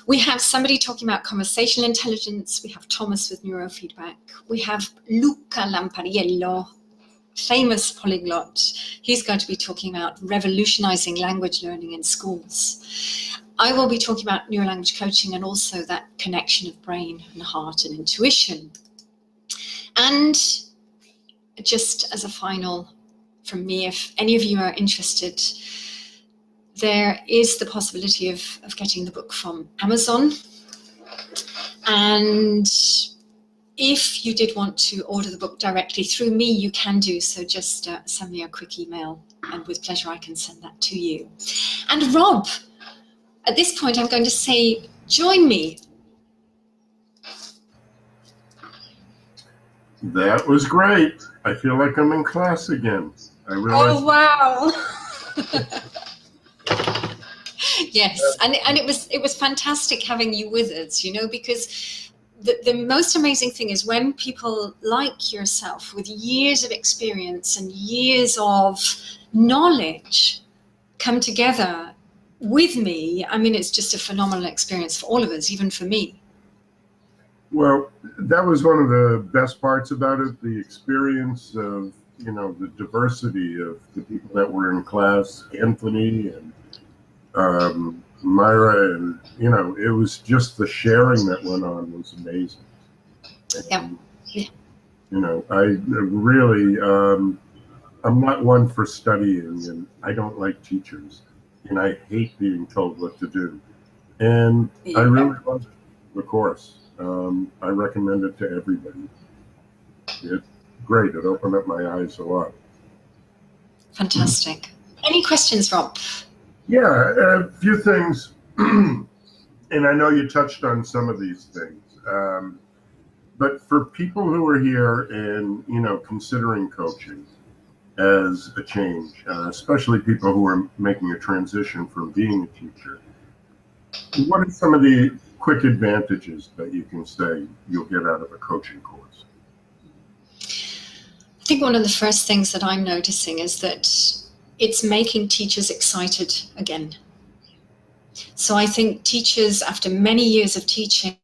We have somebody talking about conversational intelligence. We have Thomas with neurofeedback. We have Luca Lampariello, famous polyglot. He's going to be talking about revolutionizing language learning in schools. I will be talking about neurolanguage coaching and also that connection of brain and heart and intuition. And just as a final from me, if any of you are interested, there is the possibility of getting the book from Amazon. And if you did want to order the book directly through me, you can do so. Just send me a quick email, and with pleasure I can send that to you. And Rob, at this point, I'm going to say, join me. That was great. I feel like I'm in class again. I realized. Oh, wow. Yes, and it was fantastic having you with us, you know, because the most amazing thing is when people like yourself with years of experience and years of knowledge come together with me. I mean, it's just a phenomenal experience for all of us, even for me. Well, that was one of the best parts about it, the experience of, you know, the diversity of the people that were in class, Anthony and Myra, and, you know, it was just the sharing that went on was amazing. And, yeah. You know, I really, I'm not one for studying, and I don't like teachers. And I hate being told what to do. And I really love the course. I recommend it to everybody. It's great. It opened up my eyes a lot. Fantastic. Any questions, Rob? Yeah, a few things. And I know you touched on some of these things. But for people who are here and, you know, considering coaching as a change, especially people who are making a transition from being a teacher, what are some of the quick advantages that you can say you'll get out of a coaching course? I think one of the first things that I'm noticing is that it's making teachers excited again. So I think teachers, after many years of teaching,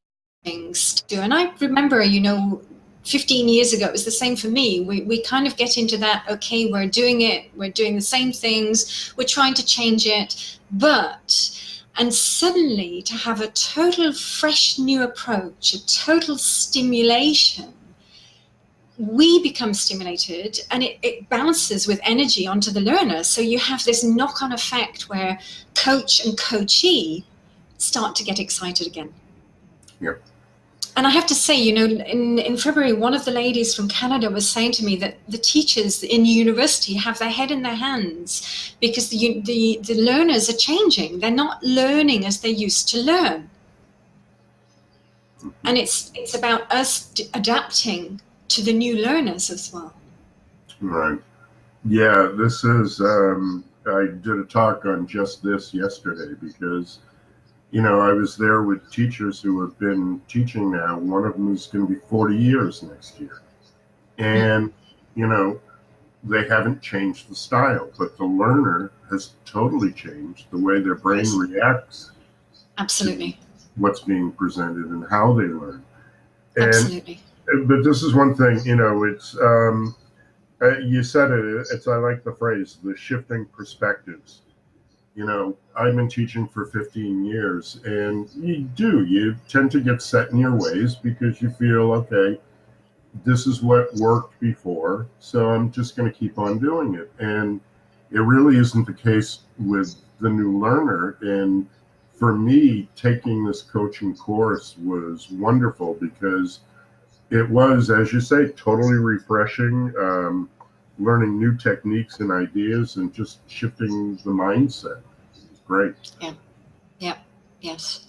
and I remember, you know, 15 years ago, it was the same for me. We kind of get into that, okay, we're doing it, we're doing the same things, we're trying to change it, and suddenly to have a total fresh new approach, a total stimulation, we become stimulated and it bounces with energy onto the learner. So you have this knock-on effect where coach and coachee start to get excited again. Yep. And I have to say, you know, in February, one of the ladies from Canada was saying to me that the teachers in university have their head in their hands because the learners are changing. They're not learning as they used to learn. And it's about us adapting to the new learners as well. Right. Yeah, this is, I did a talk on just this yesterday because, you know, I was there with teachers who have been teaching now. One of them is going to be 40 years next year. And, you know, they haven't changed the style, but the learner has totally changed the way their brain reacts. Absolutely. To what's being presented and how they learn. And, absolutely. But this is one thing, you know, it's, you said it, it's, I like the phrase, the shifting perspectives. You know, I've been teaching for 15 years, and you tend to get set in your ways because you feel, okay, this is what worked before, so I'm just going to keep on doing it. And it really isn't the case with the new learner. And for me, taking this coaching course was wonderful because it was, as you say, totally refreshing, learning new techniques and ideas and just shifting the mindset. It's great. Yeah, yes.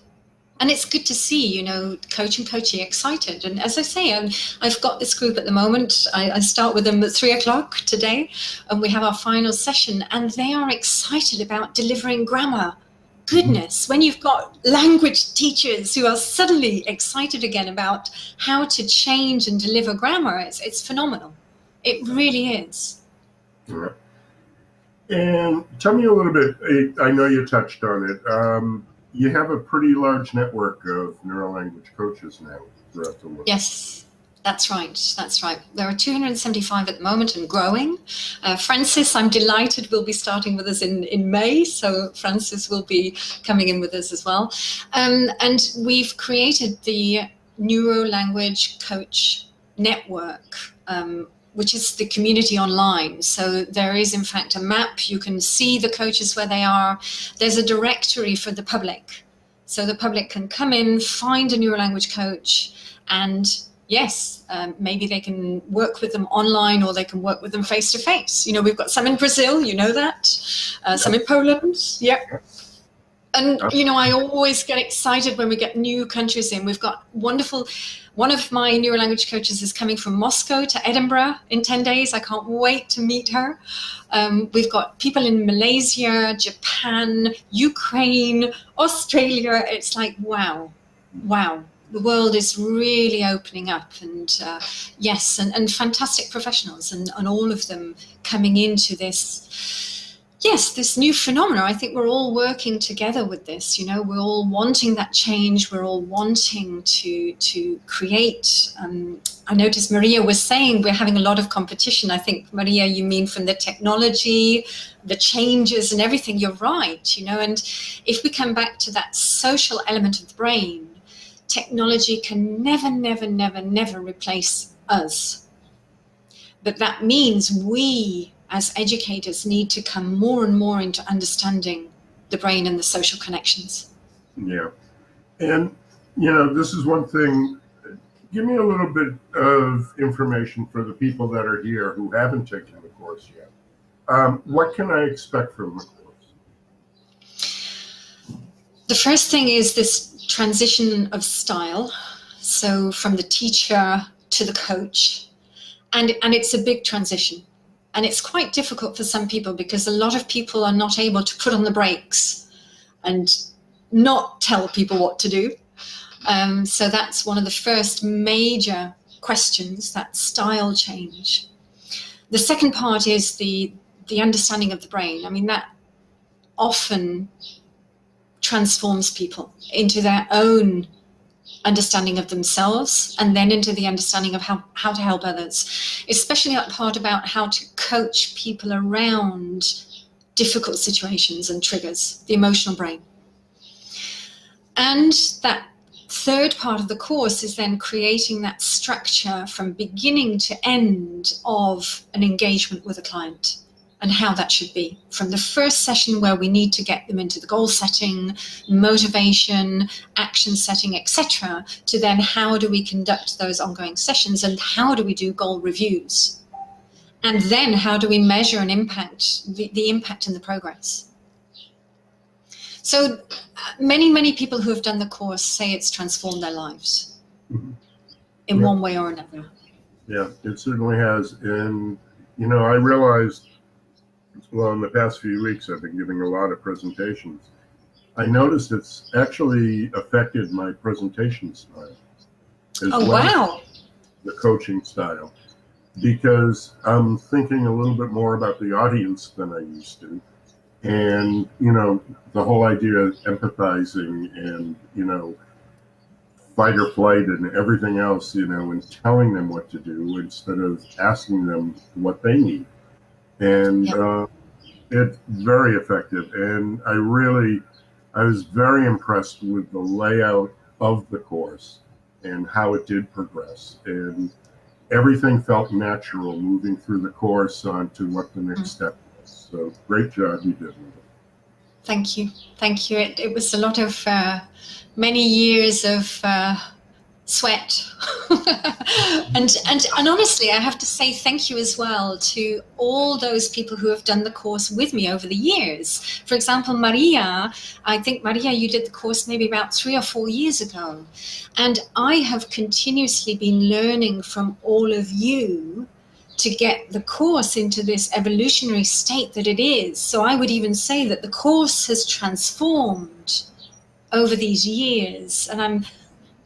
And it's good to see, you know, coach and coachee excited. And as I say, I've got this group at the moment. I start with them at 3:00 today, and we have our final session, and they are excited about delivering grammar. Goodness, when you've got language teachers who are suddenly excited again about how to change and deliver grammar, it's phenomenal. It really is. Yeah. And tell me a little bit, I know you touched on it. You have a pretty large network of neurolanguage coaches now throughout the world. Yes, that's right. That's right. There are 275 at the moment and growing. Francis, I'm delighted, will be starting with us in May. So Francis will be coming in with us as well. And we've created the Neurolanguage Coach Network, which is the community online. So there is, in fact, a map. You can see the coaches where they are. There's a directory for the public. So the public can come in, find a neurolanguage coach, and yes, maybe they can work with them online or they can work with them face-to-face. You know, we've got some in Brazil, you know that, some in Poland, yeah. And, you know, I always get excited when we get new countries in. We've got wonderful, one of my neurolanguage coaches is coming from Moscow to Edinburgh in 10 days. I can't wait to meet her. We've got people in Malaysia, Japan, Ukraine, Australia. It's like, wow, wow. The world is really opening up, and yes, and fantastic professionals, and all of them coming into this, yes, this new phenomena. I think we're all working together with this, you know, we're all wanting that change, we're all wanting to create. I noticed Maria was saying we're having a lot of competition. I think, Maria, you mean from the technology, the changes and everything. You're right, you know, and if we come back to that social element of the brain, technology can never, never, never, never replace us. But that means we, as educators, need to come more and more into understanding the brain and the social connections. Yeah. And, you know, this is one thing. Give me a little bit of information for the people that are here who haven't taken the course yet. What can I expect from the course? The first thing is this transition of style, so from the teacher to the coach, and it's a big transition, and it's quite difficult for some people because a lot of people are not able to put on the brakes and not tell people what to do. So that's one of the first major questions, that style change. The second part is the understanding of the brain. I mean, that often transforms people into their own understanding of themselves, and then into the understanding of how to help others, especially that part about how to coach people around difficult situations and triggers, the emotional brain. And that third part of the course is then creating that structure from beginning to end of an engagement with a client, and how that should be, from the first session where we need to get them into the goal setting, motivation, action setting, etc., to then how do we conduct those ongoing sessions, and how do we do goal reviews, and then how do we measure an impact, the impact and the progress. So many people who have done the course say it's transformed their lives in one way or another. Yeah, it certainly has. And, you know, I realized, well, in the past few weeks, I've been giving a lot of presentations. I noticed it's actually affected my presentation style as well. Wow. The coaching style. because I'm thinking a little bit more about the audience than I used to. And, you know, the whole idea of empathizing and, you know, fight or flight and everything else, you know, and telling them what to do instead of asking them what they need. And it's very effective. And I was very impressed with the layout of the course and how it did progress. And everything felt natural moving through the course onto what the next step was. So great job you did with it. Thank you. Thank you. It was a lot of many years of sweat. and honestly, I have to say thank you as well to all those people who have done the course with me over the years. For example, Maria, I think Maria, you did the course maybe about 3 or 4 years ago. And I have continuously been learning from all of you to get the course into this evolutionary state that it is. So I would even say that the course has transformed over these years. And I'm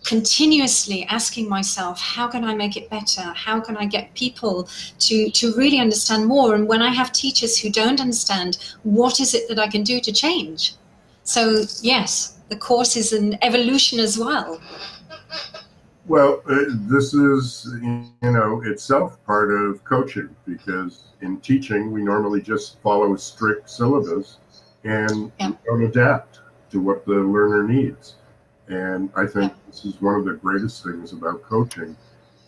continuously asking myself, how can I make it better? How can I get people to really understand more? And when I have teachers who don't understand, what is it that I can do to change? So yes, the course is an evolution as well. Well, this is, you know, itself part of coaching, because in teaching, we normally just follow a strict syllabus and don't adapt to what the learner needs. And I think this is one of the greatest things about coaching,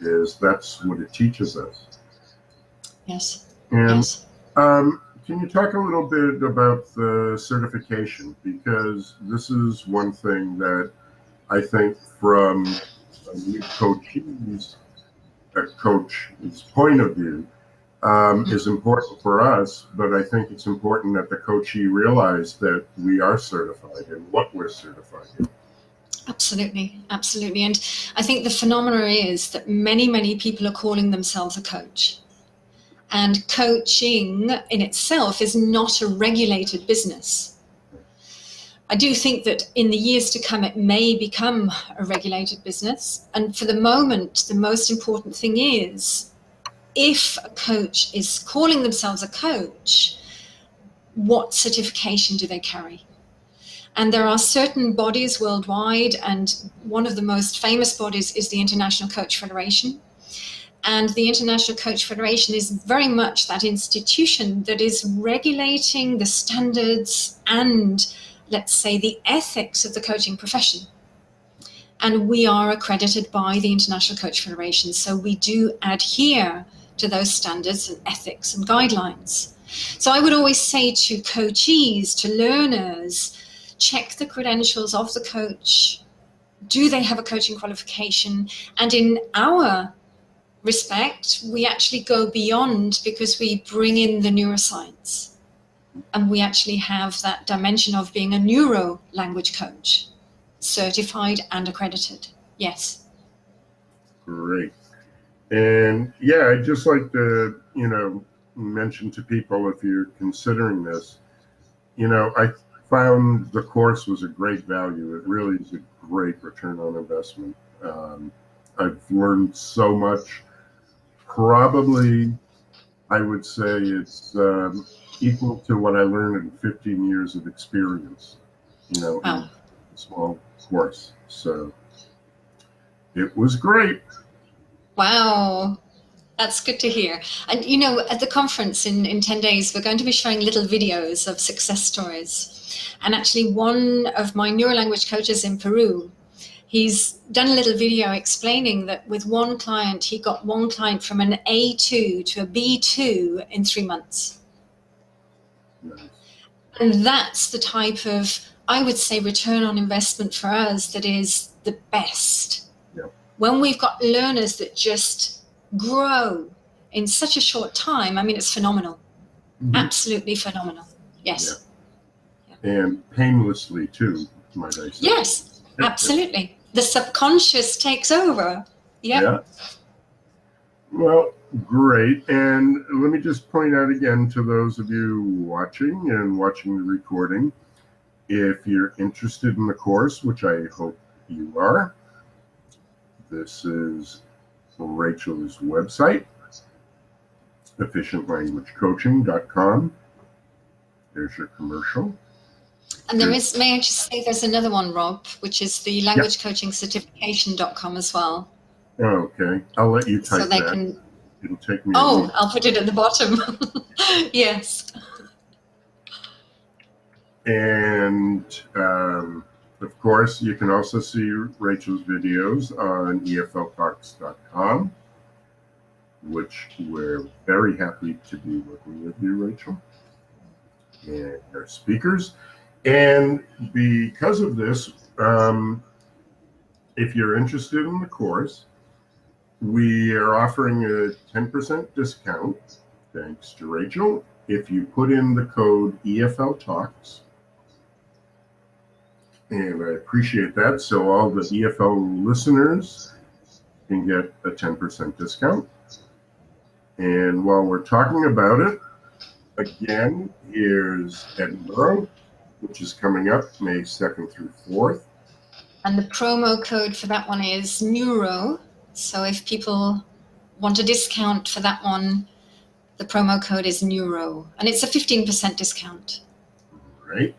is that's what it teaches us. Yes. And can you talk a little bit about the certification? Because this is one thing that I think from a new coach's point of view is important for us, but I think it's important that the coachee realize that we are certified and what we're certified in. Absolutely, absolutely. And I think the phenomena is that many people are calling themselves a coach. And coaching in itself is not a regulated business. I do think that in the years to come, it may become a regulated business. And for the moment, the most important thing is, if a coach is calling themselves a coach, what certification do they carry? And there are certain bodies worldwide, and one of the most famous bodies is the International Coach Federation. And the International Coach Federation is very much that institution that is regulating the standards and, let's say, the ethics of the coaching profession. And we are accredited by the International Coach Federation, so we do adhere to those standards and ethics and guidelines. So I would always say to coachees, to learners, check the credentials of the coach. Do they have a coaching qualification? And in our respect, we actually go beyond, because we bring in the neuroscience. And we actually have that dimension of being a neuro-language coach, certified and accredited. Yes. Great. And yeah, I'd just like to, you know, mention to people, if you're considering this, you know, I found the course was a great value. It really is a great return on investment. I've learned so much. Probably, I would say it's equal to what I learned in 15 years of experience, you know, in a small course. So it was great. Wow. That's good to hear. And, you know, at the conference in 10 days, we're going to be showing little videos of success stories. And actually, one of my neurolanguage coaches in Peru, he's done a little video explaining that with one client, he got one client from an A2 to a B2 in 3 months. Nice. And that's the type of, I would say, return on investment for us that is the best. Yep. When we've got learners that just grow in such a short time, I mean, it's phenomenal. Mm-hmm. Absolutely phenomenal. Yes. Yeah. And painlessly too, might I say. Yes, absolutely. The subconscious takes over. Yep. Yeah. Well, great. And let me just point out again to those of you watching the recording, if you're interested in the course, which I hope you are, this is Rachel's website. efficientlanguagecoaching.com. There's your commercial. And there is, may I just say, there's another one, Rob, which is the languagecoachingcertification.com as well. Okay, I'll let you type So they that. can. It'll take me. Oh, I'll put it at the bottom. Yes. And of course, you can also see Rachel's videos on EFLTalks.com, which we're very happy to be working with you, Rachel, and our speakers. And because of this, if you're interested in the course, we are offering a 10% discount, thanks to Rachel, if you put in the code EFL Talks. And I appreciate that. So all the EFL listeners can get a 10% discount. And while we're talking about it, again, here's Edinburgh, which is coming up May 2nd through 4th. And the promo code for that one is Neuro. So if people want a discount for that one, the promo code is Neuro. And it's a 15% discount. Right.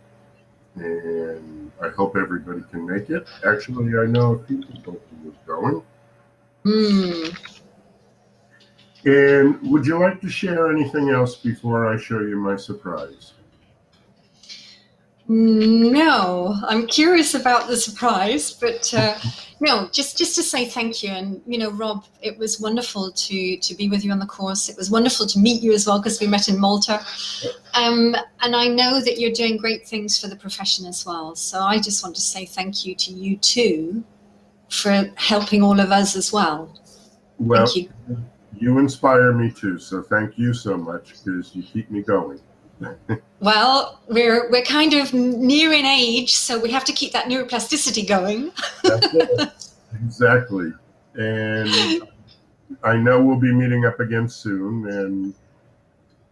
And I hope everybody can make it. Actually, I know a few people who are going. And would you like to share anything else before I show you my surprise? No, I'm curious about the surprise, but no, just to say thank you. And, you know, Rob, it was wonderful to be with you on the course. It was wonderful to meet you as well, because we met in Malta. And I know that you're doing great things for the profession as well. So I just want to say thank you to you too for helping all of us as well. Well, thank you. You inspire me too. So thank you so much, because you keep me going. Well, we're kind of near in age, so we have to keep that neuroplasticity going. That's it. Exactly. And I know we'll be meeting up again soon. And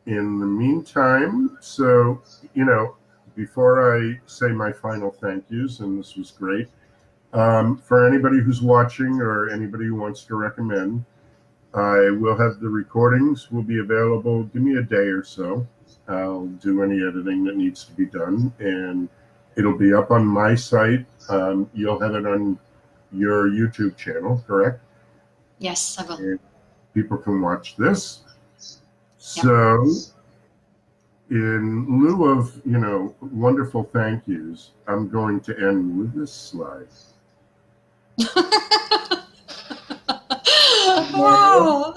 in the meantime, so, you know, before I say my final thank yous, and this was great, for anybody who's watching or anybody who wants to recommend, I will have the recordings will be available. Give me a day or so. I'll do any editing that needs to be done, and it'll be up on my site. You'll have it on your YouTube channel, correct? Yes, I will. And people can watch this. So, in lieu of, you know, wonderful thank yous, I'm going to end with this slide. Wow.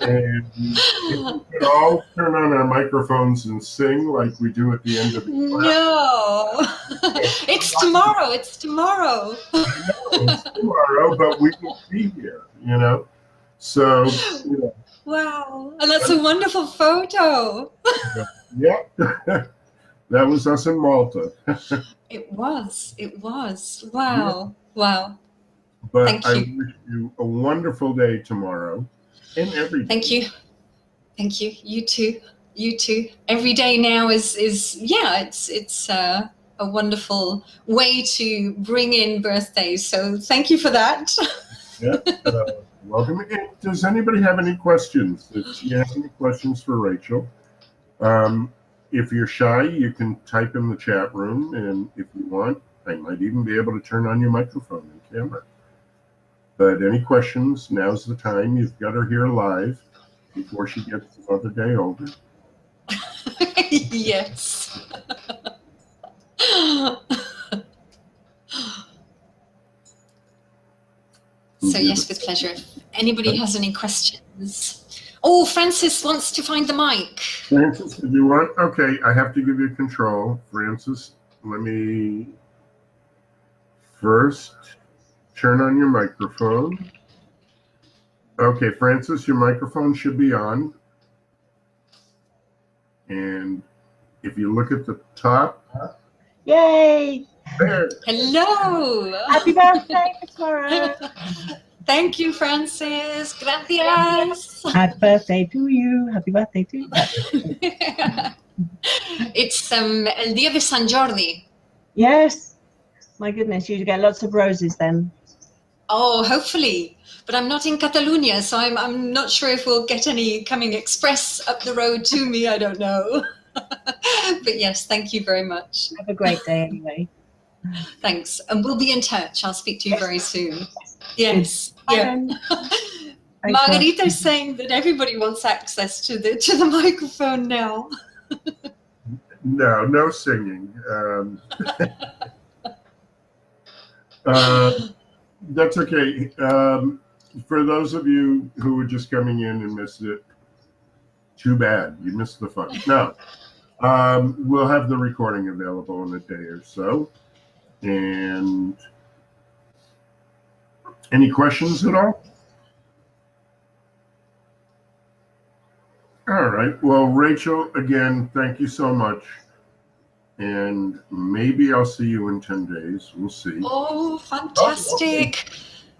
And if we could all turn on our microphones and sing like we do at the end of the class. No. It's tomorrow. It's tomorrow. I know, it's tomorrow, but we will be here, you know? So, you know. Wow. And that's a wonderful photo. Yeah. That was us in Malta. It was. It was. Wow. Yeah. Wow. But Thank you. I wish you a wonderful day tomorrow. And every day. Thank you. Thank you. You too. You too. Every day now is yeah, it's a wonderful way to bring in birthdays. So thank you for that. Yeah. Welcome again. Does anybody have any questions? If you have any questions for Rachel, if you're shy, you can type in the chat room, and if you want, I might even be able to turn on your microphone and camera. But any questions, now's the time. You've got her here live before she gets another day older. Yes. So yes, with pleasure. If anybody has any questions. Oh, Francis wants to find the mic. Francis, did you want? Okay, I have to give you control. Francis, let me first turn on your microphone. Okay, Francis, your microphone should be on. And if you look at the top. Yay! There. Hello! Happy birthday for tomorrow! Thank you, Francis. Gracias. Happy birthday to you. Happy birthday to you. It's El Día de San Jordi. Yes. My goodness, you get lots of roses then. Oh, hopefully. But I'm not in Catalonia, so I'm not sure if we'll get any coming express up the road to me. I don't know. But yes, thank you very much. Have a great day anyway. Thanks. And we'll be in touch. I'll speak to you very soon. Yes. Bye Yeah. then. Margarita's saying that everybody wants access to the microphone now. No, no singing. That's okay. For those of you who were just coming in and missed it, too bad. You missed the fun. No, we'll have the recording available in a day or so. And any questions at all? All right. Well, Rachel, again, thank you so much. And maybe I'll see you in 10 days. We'll see. Oh, fantastic.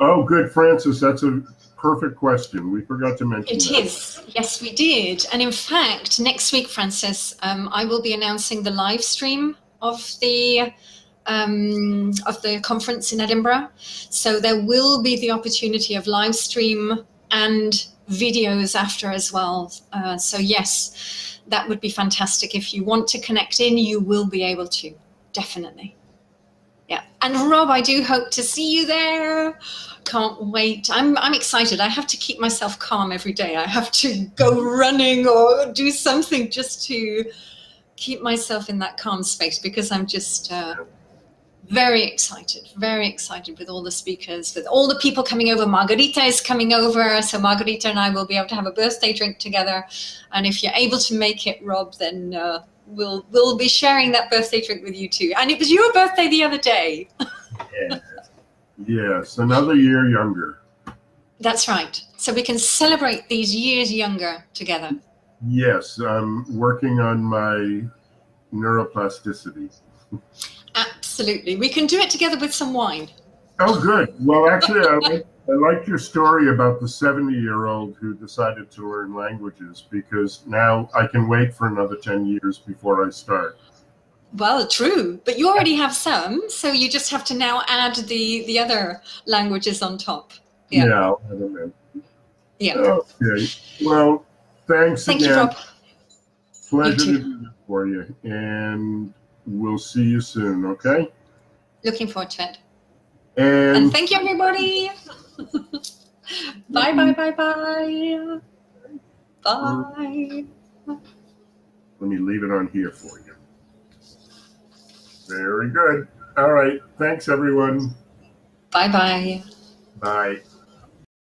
Oh, good, Francis. That's a perfect question. We forgot to mention that. It is. Yes, we did. And in fact, next week, Francis, I will be announcing the live stream of the conference in Edinburgh. So there will be the opportunity of live stream and videos after as well. So yes, that would be fantastic. If you want to connect in, you will be able to, definitely. Yeah. And Rob, I do hope to see you there. Can't wait. I'm excited. I have to keep myself calm every day. I have to go running or do something just to keep myself in that calm space, because I'm just very excited with all the speakers, with all the people coming over. Margarita is coming over, so Margarita and I will be able to have a birthday drink together. And if you're able to make it, Rob, then we'll be sharing that birthday drink with you too. And it was your birthday the other day. Yeah. Yes, another year younger. That's right. So we can celebrate these years younger together. Yes, I'm working on my neuroplasticity. Absolutely. We can do it together with some wine. Oh, good. Well, actually, I liked your story about the 70-year-old who decided to learn languages, because now I can wait for another 10 years before I start. Well, true. But you already have some, so you just have to now add the other languages on top. Yeah, I'll have them in. Yeah. Okay. Well, thanks again. Thank you, Rob. Pleasure to do this for you. And we'll see you soon, okay? Looking forward to it. And thank you, everybody. Bye, bye, bye, bye. Bye. Let me leave it on here for you. Very good. All right. Thanks, everyone. Bye-bye. Bye.